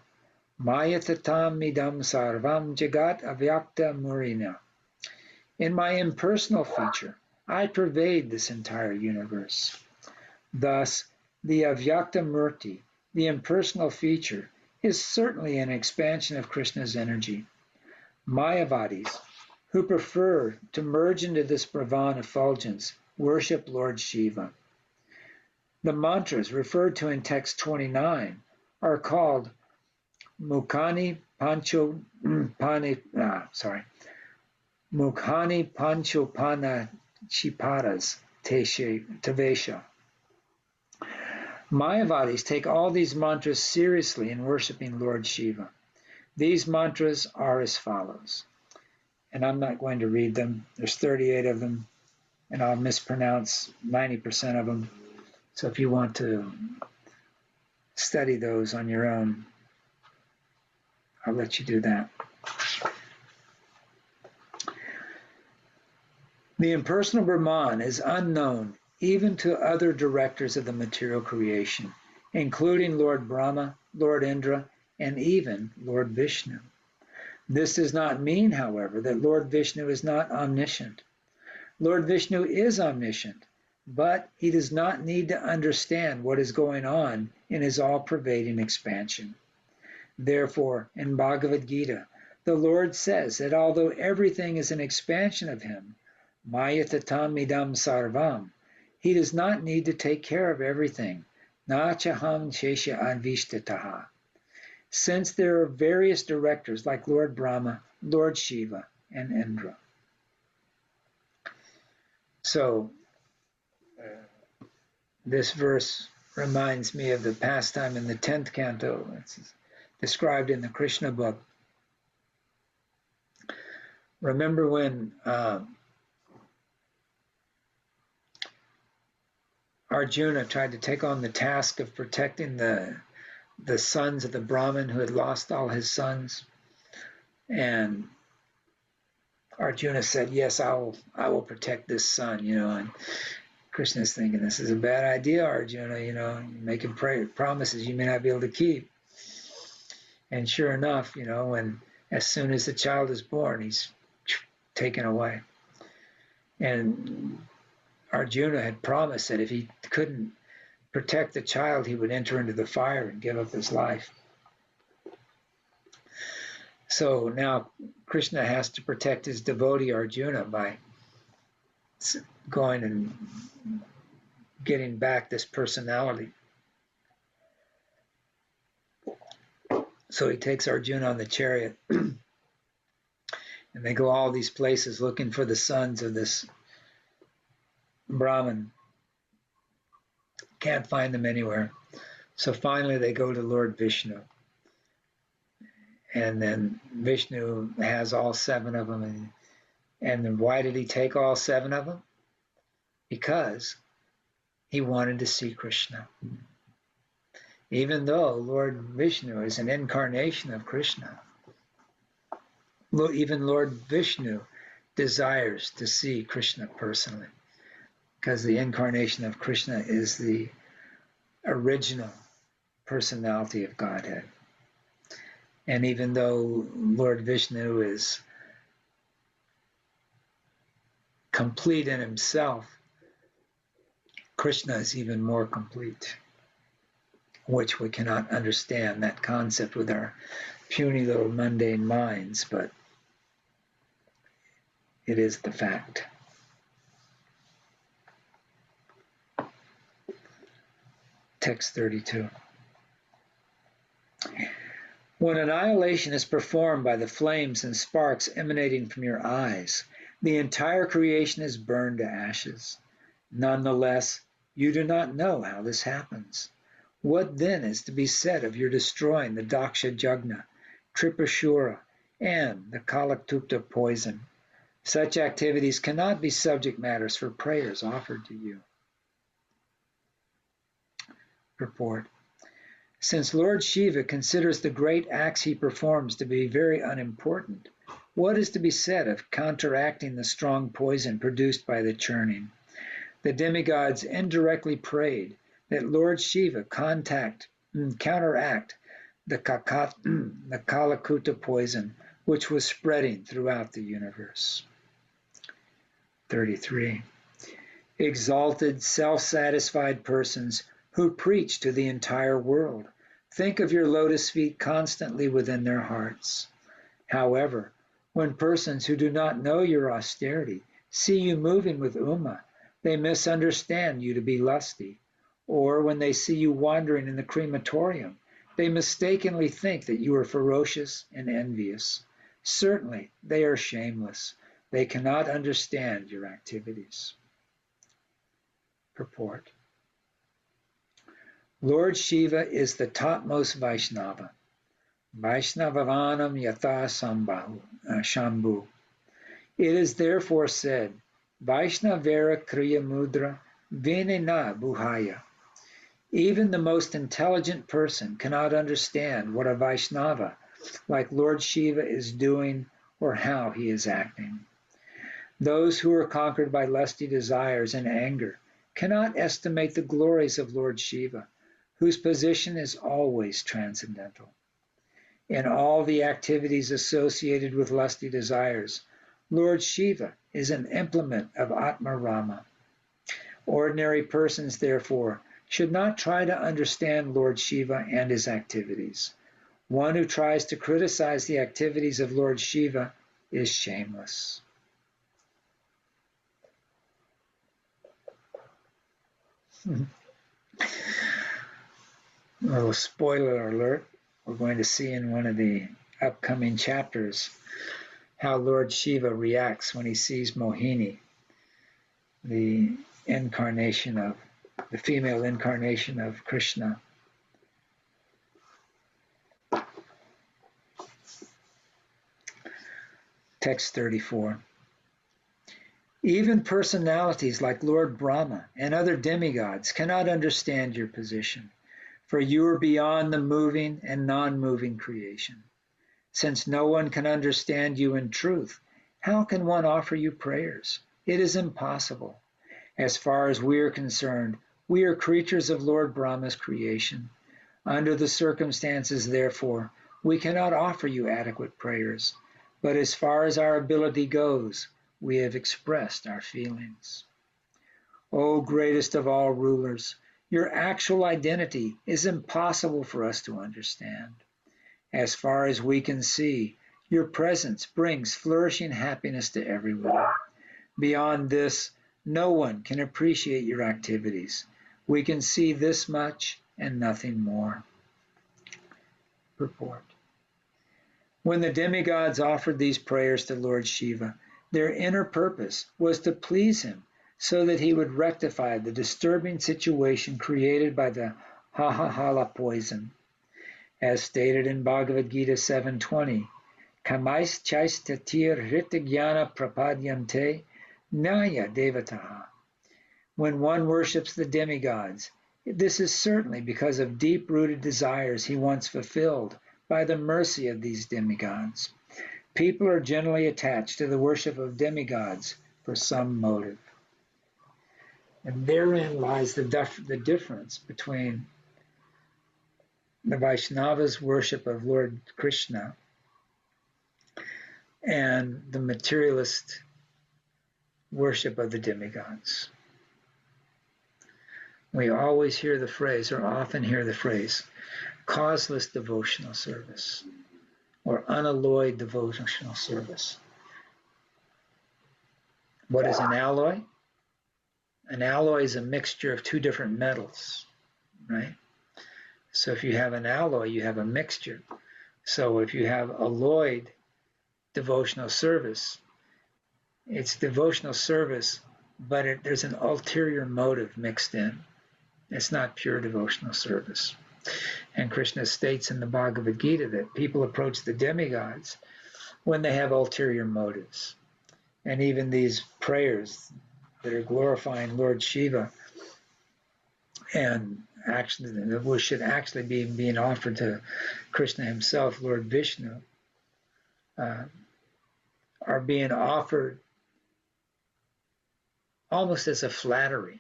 Maya tatam idam sarvam jagat avyakta murina. In my impersonal feature, I pervade this entire universe. Thus, the Avyakta Murti, the impersonal feature, is certainly an expansion of Krishna's energy. Mayavadis, who prefer to merge into this Brahman effulgence, worship Lord Shiva. The mantras referred to in text 29 are called Mukhani Panchopana Chiparas Tavesha. Mayavadis take all these mantras seriously in worshiping Lord Shiva. These mantras are as follows, and I'm not going to read them. There's 38 of them, and I'll mispronounce 90% of them. So if you want to study those on your own, I'll let you do that. The impersonal Brahman is unknown even to other directors of the material creation, including Lord Brahma, Lord Indra, and even Lord Vishnu. This does not mean, however, that Lord Vishnu is not omniscient. Lord Vishnu is omniscient, but he does not need to understand what is going on in his all-pervading expansion. Therefore, in Bhagavad Gita, the Lord says that although everything is an expansion of him, Mayatatam idam sarvam, he does not need to take care of everything. Nachaham shesha advishtataha. Since there are various directors like Lord Brahma, Lord Shiva, and Indra. So, this verse reminds me of the pastime in the 10th canto. It's described in the Krishna book. Remember when Arjuna tried to take on the task of protecting the sons of the Brahmin who had lost all his sons, and Arjuna said, "Yes, I will protect this son." And Krishna's thinking, "This is a bad idea, Arjuna. You're making promises you may not be able to keep." And sure enough, as soon as the child is born, he's taken away. And Arjuna had promised that if he couldn't protect the child, he would enter into the fire and give up his life. So now Krishna has to protect his devotee Arjuna by going and getting back this personality. So he takes Arjuna on the chariot and they go all these places looking for the sons of this Brahmin. Can't find them anywhere. So finally they go to Lord Vishnu. And then Vishnu has all 7 of them. And then why did he take all 7 of them? Because he wanted to see Krishna. Even though Lord Vishnu is an incarnation of Krishna, even Lord Vishnu desires to see Krishna personally, because the incarnation of Krishna is the original personality of Godhead. And even though Lord Vishnu is complete in himself, Krishna is even more complete, which we cannot understand that concept with our puny little mundane minds, but it is the fact. Text 32. When annihilation is performed by the flames and sparks emanating from your eyes, the entire creation is burned to ashes. Nonetheless, you do not know how this happens. What then is to be said of your destroying the Daksha Jagna, Tripashura, and the Kalaktupta poison? Such activities cannot be subject matters for prayers offered to you. Purport. Since Lord Shiva considers the great acts he performs to be very unimportant, what is to be said of counteracting the strong poison produced by the churning? The demigods indirectly prayed that Lord Shiva counteract the Kalakuta poison, which was spreading throughout the universe. 33. Exalted, self-satisfied persons who preach to the entire world, think of your lotus feet constantly within their hearts. However, when persons who do not know your austerity see you moving with Uma, they misunderstand you to be lusty. Or when they see you wandering in the crematorium, they mistakenly think that you are ferocious and envious. Certainly, they are shameless. They cannot understand your activities. Purport. Lord Shiva is the topmost Vaishnava. Vaishnavanam yatha shambhu. It is therefore said, Vaishnavera kriya mudra vinena buhaya. Even the most intelligent person cannot understand what a Vaishnava like Lord Shiva is doing or how he is acting. Those who are conquered by lusty desires and anger cannot estimate the glories of Lord Shiva, whose position is always transcendental. In all the activities associated with lusty desires, Lord Shiva is an implement of Atma Rama. Ordinary persons, therefore, should not try to understand Lord Shiva and his activities. One who tries to criticize the activities of Lord Shiva is shameless. A little spoiler alert. We're going to see in one of the upcoming chapters how Lord Shiva reacts when he sees Mohini, the female incarnation of Krishna. Text 34. Even personalities like Lord Brahma and other demigods cannot understand your position, for you are beyond the moving and non-moving creation. Since no one can understand you in truth, how can one offer you prayers? It is impossible. As far as we are concerned, we are creatures of Lord Brahma's creation. Under the circumstances, therefore, we cannot offer you adequate prayers, but as far as our ability goes, we have expressed our feelings. O greatest of all rulers, your actual identity is impossible for us to understand. As far as we can see, your presence brings flourishing happiness to everyone. Beyond this, no one can appreciate your activities. We can see this much and nothing more. Purport. When the demigods offered these prayers to Lord Shiva, their inner purpose was to please him so that he would rectify the disturbing situation created by the ha-ha-hala poison. As stated in Bhagavad Gita 7:20, kamais chaistatir rita-jnana prapadyante naya devataha. When one worships the demigods, this is certainly because of deep-rooted desires he once fulfilled by the mercy of these demigods. People are generally attached to the worship of demigods for some motive. And therein lies the difference between the Vaishnava's worship of Lord Krishna and the materialist worship of the demigods. We always hear the phrase, or often hear the phrase, causeless devotional service, or unalloyed devotional service. What is an alloy? An alloy is a mixture of two different metals, right? So if you have an alloy, you have a mixture. So if you have alloyed devotional service, it's devotional service, but there's an ulterior motive mixed in. It's not pure devotional service. And Krishna states in the Bhagavad Gita that people approach the demigods when they have ulterior motives. And even these prayers that are glorifying Lord Shiva and actually, which should actually be being offered to Krishna himself, Lord Vishnu, are being offered almost as a flattery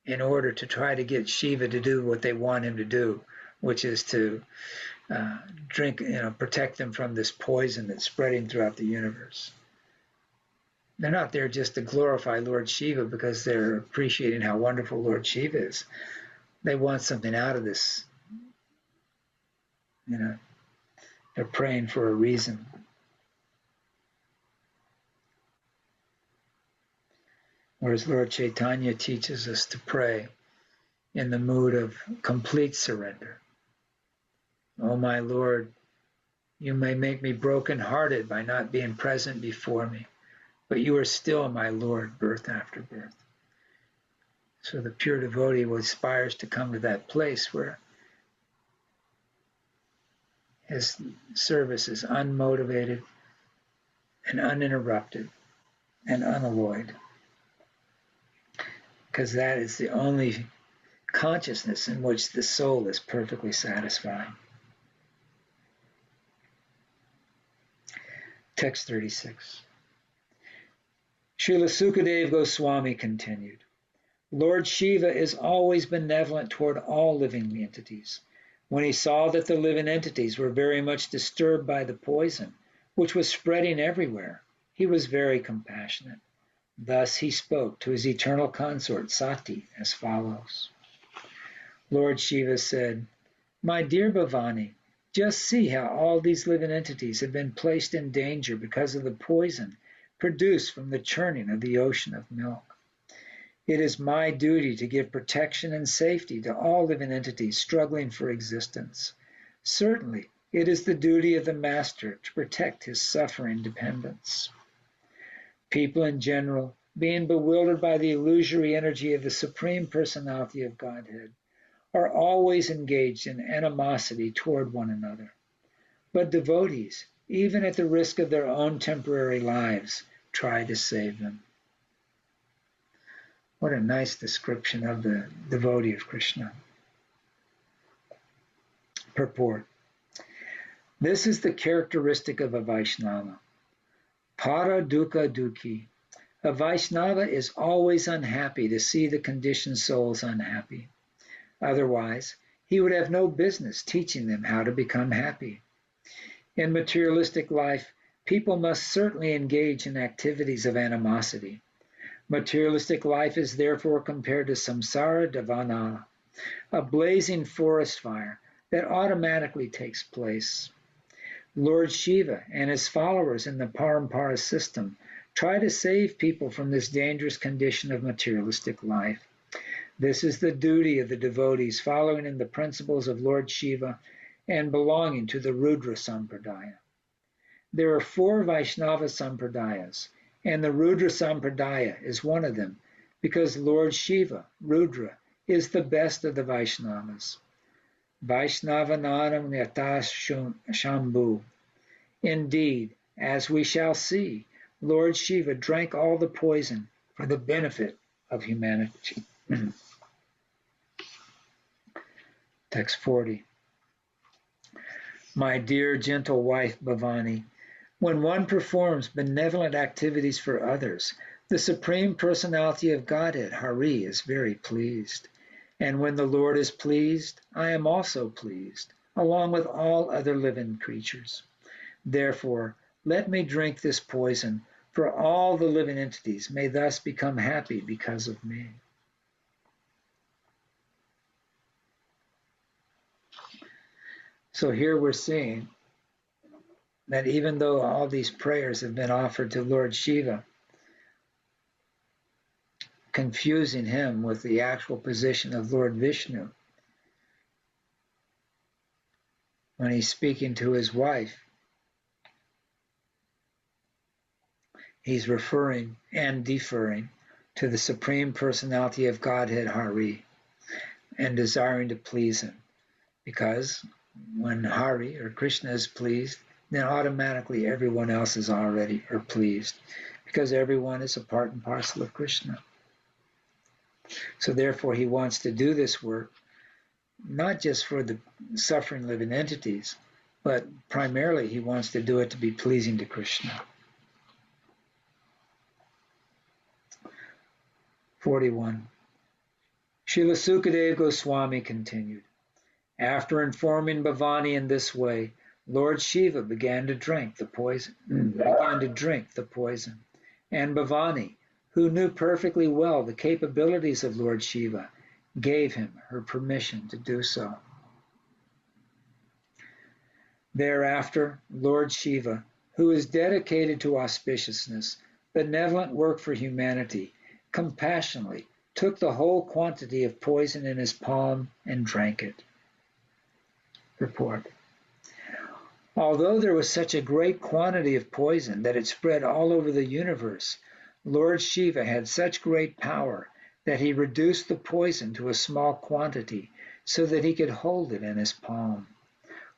in order to try to get Shiva to do what they want him to do, which is to protect them from this poison that's spreading throughout the universe. They're not there just to glorify Lord Shiva because they're appreciating how wonderful Lord Shiva is. They want something out of this. They're praying for a reason. Whereas Lord Chaitanya teaches us to pray in the mood of complete surrender. Oh my Lord, you may make me broken-hearted by not being present before me, but you are still my Lord, birth after birth. So the pure devotee aspires to come to that place where his service is unmotivated and uninterrupted and unalloyed, because that is the only consciousness in which the soul is perfectly satisfied. Text 36. Srila Sukadeva Goswami continued, Lord Shiva is always benevolent toward all living entities. When he saw that the living entities were very much disturbed by the poison, which was spreading everywhere, he was very compassionate. Thus he spoke to his eternal consort Sati as follows. Lord Shiva said, My dear Bhavani, just see how all these living entities have been placed in danger because of the poison produced from the churning of the ocean of milk. It is my duty to give protection and safety to all living entities struggling for existence. Certainly, it is the duty of the Master to protect his suffering dependents. People in general, being bewildered by the illusory energy of the Supreme Personality of Godhead, are always engaged in animosity toward one another. But devotees, even at the risk of their own temporary lives, try to save them. What a nice description of the devotee of Krishna. Purport. This is the characteristic of a Vaishnava. Para dukkha dukhi. A Vaishnava is always unhappy to see the conditioned souls unhappy. Otherwise, he would have no business teaching them how to become happy. In materialistic life, people must certainly engage in activities of animosity. Materialistic life is therefore compared to samsara davana, a blazing forest fire that automatically takes place. Lord Shiva and his followers in the Parampara system try to save people from this dangerous condition of materialistic life. This is the duty of the devotees following in the principles of Lord Shiva and belonging to the Rudra Sampradaya. There are 4 Vaishnava Sampradayas, and the Rudra Sampradaya is one of them, because Lord Shiva, Rudra, is the best of the Vaishnavas. Vaishnavananam Yatas Shambhu. Indeed, as we shall see, Lord Shiva drank all the poison for the benefit of humanity. Text 40. My dear gentle wife Bhavani, when one performs benevolent activities for others, the Supreme Personality of Godhead, Hari, is very pleased. And when the Lord is pleased, I am also pleased, along with all other living creatures. Therefore, let me drink this poison, for all the living entities may thus become happy because of me. So here we're seeing that even though all these prayers have been offered to Lord Shiva, confusing him with the actual position of Lord Vishnu, when he's speaking to his wife, he's referring and deferring to the Supreme Personality of Godhead, Hari, and desiring to please him. Because when Hari, or Krishna, is pleased, then automatically everyone else is already pleased, because everyone is a part and parcel of Krishna. So therefore he wants to do this work, not just for the suffering living entities, but primarily he wants to do it to be pleasing to Krishna. 41. Srila Sukadeva Goswami continued, after informing Bhavani in this way, Lord Shiva began to drink the poison. And Bhavani, who knew perfectly well the capabilities of Lord Shiva, gave him her permission to do so. Thereafter, Lord Shiva, who is dedicated to auspiciousness, benevolent work for humanity, compassionately took the whole quantity of poison in his palm and drank it. Report. Although there was such a great quantity of poison that it spread all over the universe, Lord Shiva had such great power that he reduced the poison to a small quantity so that he could hold it in his palm.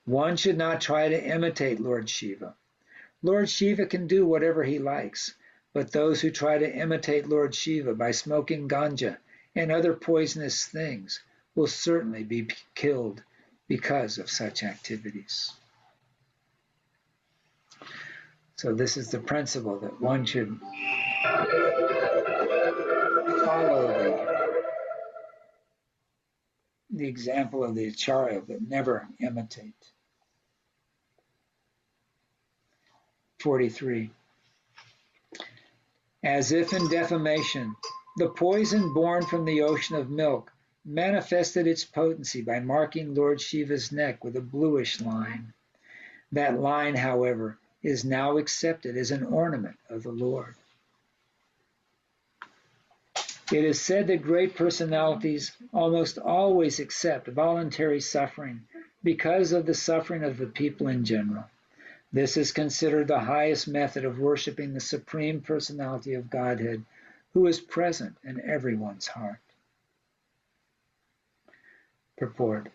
One should not try to imitate Lord Shiva. Lord Shiva can do whatever he likes, but those who try to imitate Lord Shiva by smoking ganja and other poisonous things will certainly be killed because of such activities. So this is the principle that one should Follow the example of the Acharya, but never imitate. 43. As if in defamation, the poison born from the ocean of milk manifested its potency by marking Lord Shiva's neck with a bluish line. That line, however, is now accepted as an ornament of the Lord. It is said that great personalities almost always accept voluntary suffering because of the suffering of the people in general. This is considered the highest method of worshiping the Supreme Personality of Godhead, who is present in everyone's heart. Purport.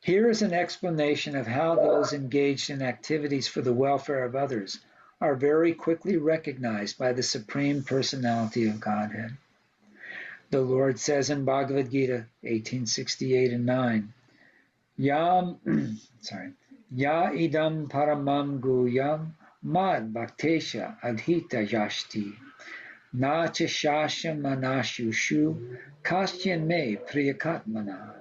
Here is an explanation of how those engaged in activities for the welfare of others are very quickly recognized by the Supreme Personality of Godhead. The Lord says in Bhagavad Gita 18:68 and 9, Ya idam paramam guyam mad bhaktesha adhita yashti na cha shashya manashushu kastyan me priyakatmana.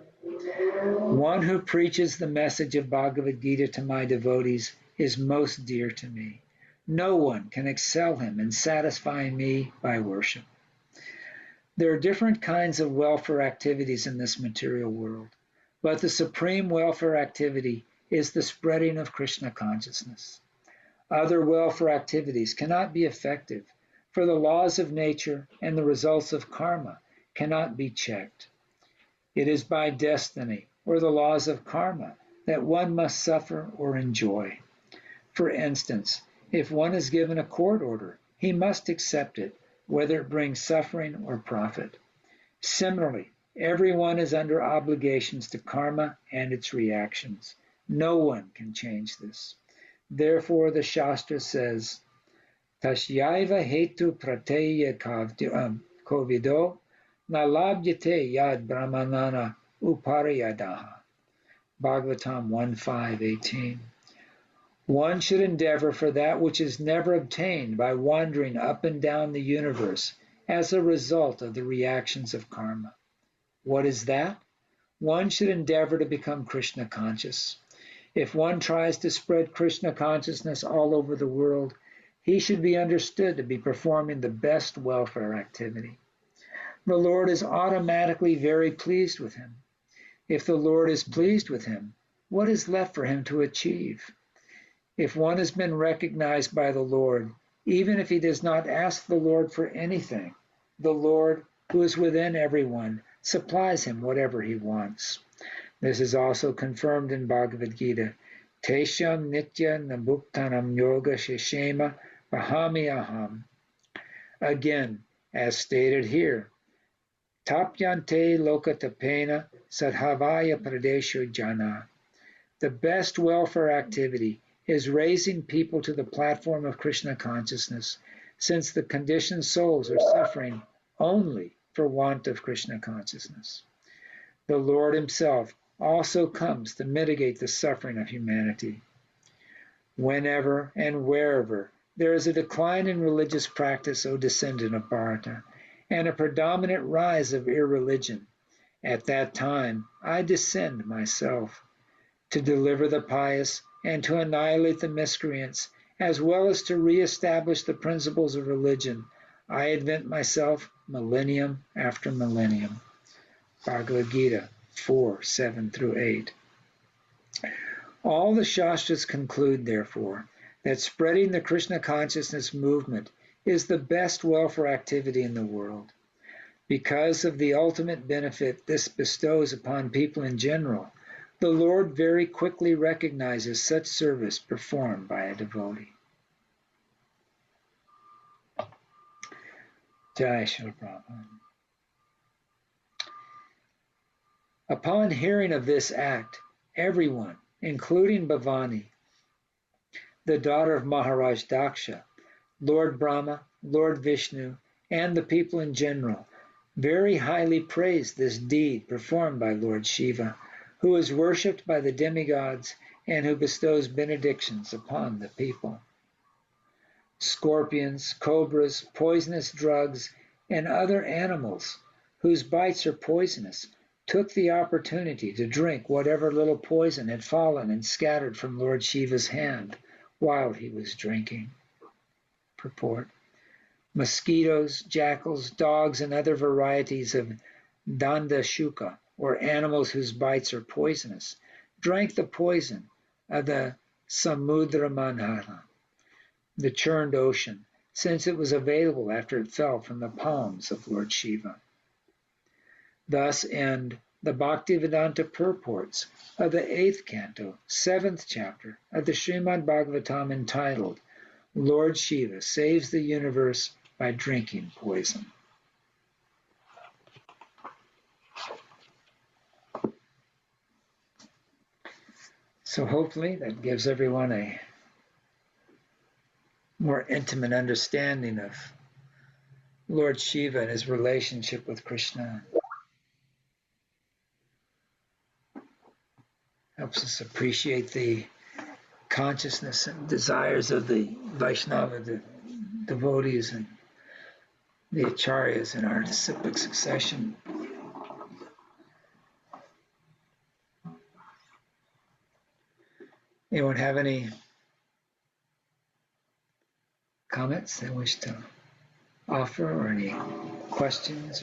One who preaches the message of Bhagavad Gita to my devotees is most dear to me. No one can excel him in satisfying me by worship. There are different kinds of welfare activities in this material world, but the supreme welfare activity is the spreading of Krishna consciousness. Other welfare activities cannot be effective, for the laws of nature and the results of karma cannot be checked. It is by destiny or the laws of karma that one must suffer or enjoy. For instance, if one is given a court order, he must accept it, whether it brings suffering or profit. Similarly, everyone is under obligations to karma and its reactions. No one can change this. Therefore, the Shastra says, Tashyaiva hetu prateya kovido na labhyate yad brahmanana upariyadaha. Bhagavatam 1:5-18. One should endeavor for that which is never obtained by wandering up and down the universe as a result of the reactions of karma. What is that? One should endeavor to become Krishna conscious. If one tries to spread Krishna consciousness all over the world, he should be understood to be performing the best welfare activity. The Lord is automatically very pleased with him. If the Lord is pleased with him, what is left for him to achieve? If one has been recognized by the Lord, even if he does not ask the Lord for anything, the Lord, who is within everyone, supplies him whatever he wants. This is also confirmed in Bhagavad Gita. Tesham nitya nabhuktanam yoga sheshema bahami aham. Again, as stated here, tapyante lokatapena sadhavaya pradesho jana. The best welfare activity is raising people to the platform of Krishna consciousness, since the conditioned souls are suffering only for want of Krishna consciousness. The Lord himself also comes to mitigate the suffering of humanity. Whenever and wherever there is a decline in religious practice, O descendant of Bharata, and a predominant rise of irreligion, at that time I descend myself to deliver the pious and to annihilate the miscreants, as well as to reestablish the principles of religion. I advent myself millennium after millennium. Bhagavad Gita 4:7-8. All the Shastras conclude, therefore, that spreading the Krishna consciousness movement is the best welfare activity in the world. Because of the ultimate benefit this bestows upon people in general, the Lord very quickly recognizes such service performed by a devotee. Jai Srila Prabhupada. Upon hearing of this act, everyone, including Bhavani, the daughter of Maharaj Daksha, Lord Brahma, Lord Vishnu, and the people in general, very highly praised this deed performed by Lord Shiva, who is worshipped by the demigods and who bestows benedictions upon the people. scorpions, cobras, poisonous drugs, and other animals whose bites are poisonous took the opportunity to drink whatever little poison had fallen and scattered from Lord Shiva's hand while he was drinking. Purport. Mosquitoes, jackals, dogs, and other varieties of dandashuka, or animals whose bites are poisonous, drank the poison of the samudra manhala, the churned ocean, since it was available after it fell from the palms of Lord Shiva. Thus end the Bhaktivedanta purports of the 8th canto, 7th chapter of the Śrīmad Bhāgavatam entitled, Lord Shiva Saves the Universe by Drinking Poison. So hopefully that gives everyone a more intimate understanding of Lord Shiva and his relationship with Krishna. Helps us appreciate the consciousness and desires of the Vaishnava, the devotees and the acharyas in our disciplic succession. Anyone have any comments they wish to offer, or any questions?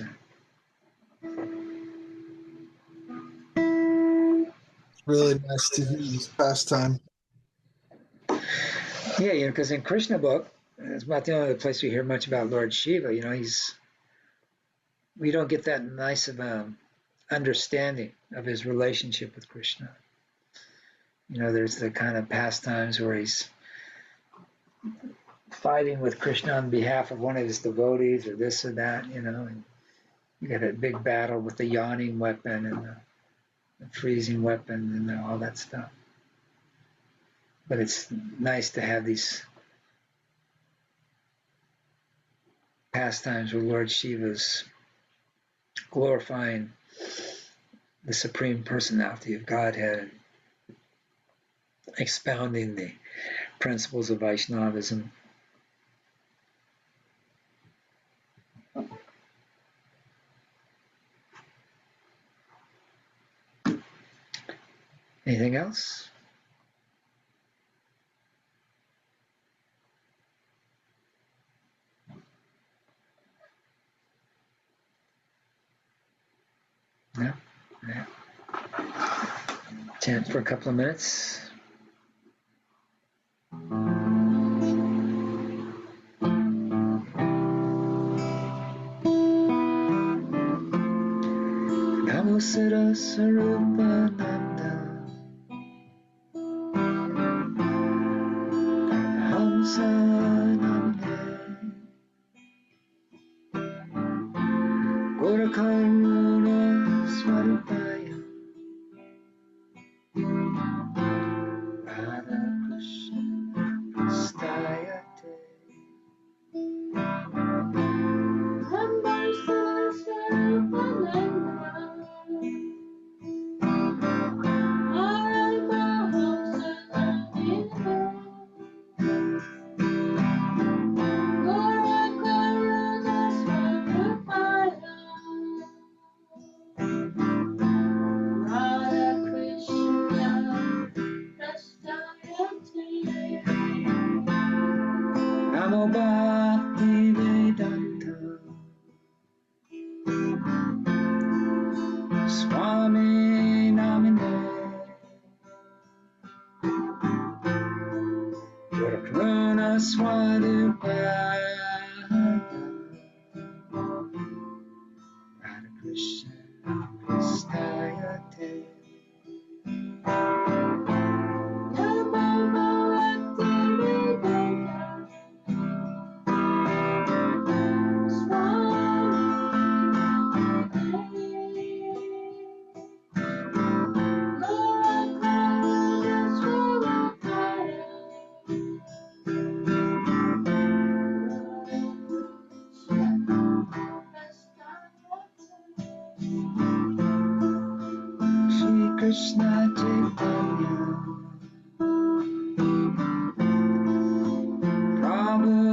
It's really nice to hear this pastime. Yeah, because in Krishna book, it's about the only other place we hear much about Lord Shiva. We don't get that nice of understanding of his relationship with Krishna. There's the kind of pastimes where he's fighting with Krishna on behalf of one of his devotees, or this or that, and you got a big battle with the yawning weapon and the freezing weapon and all that stuff. But it's nice to have these pastimes where Lord Shiva's glorifying the Supreme Personality of Godhead, expounding the principles of Vaishnavism. Anything else? No? Yeah. Chant for a couple of minutes. Namo Sarupananda Hamsa Namane Gorakaruna Swarupaya Radha Krishna Prastayate Namo Bhaktivedanta Swami Namine Gurakruna Swarupaya Radha Krishna Prastayate Krishna Chaitanya Prabhu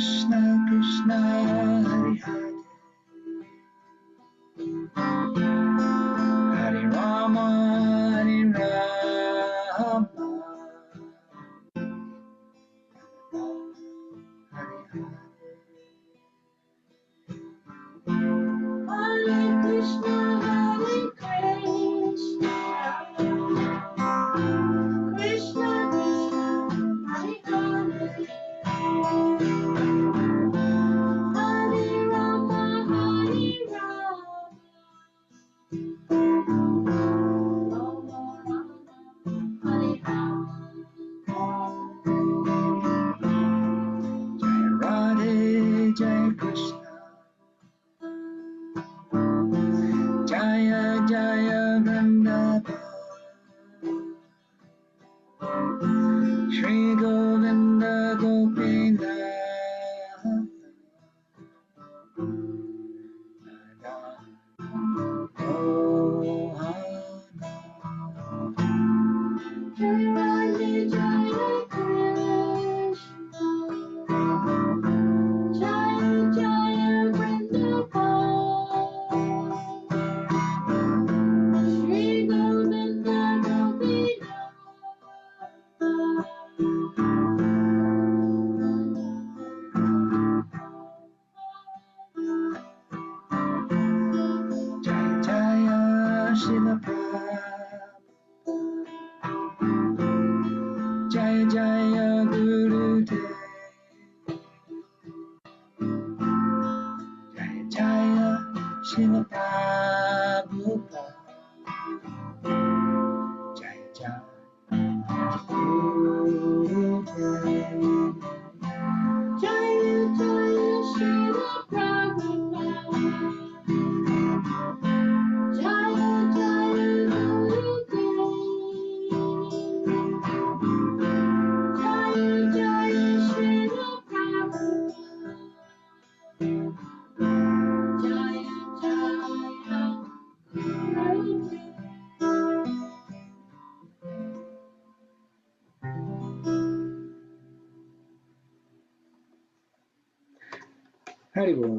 Krishna Krishna Hare Hare Hare Rama Hare Rama Hare Krishna, Hare Krishna, Krishna Krishna, Hare Hare, Hare Rama, Hare Rama, Rama Rama, Hare Rama. Jai Radhe Jai Krishna Jaya Jaya Vrindavan Shri Govinda Gopinath Jai Radhe Jai Krishna, Jai Jai Vrindavan, Shri Govinda Gopinath. Jai Jaya Śrīla Prabhupada Jai Jaya Gurudev Jai Jaya Śrīla Prabhupada Jai Jaya Gurudev Jaya Jaya Śrīla Prabhupada, Jaya Jaya Gurudev, Jaya Jaya Śrīla Prabhupada, Jaya Jaya Gurudev. Haribol.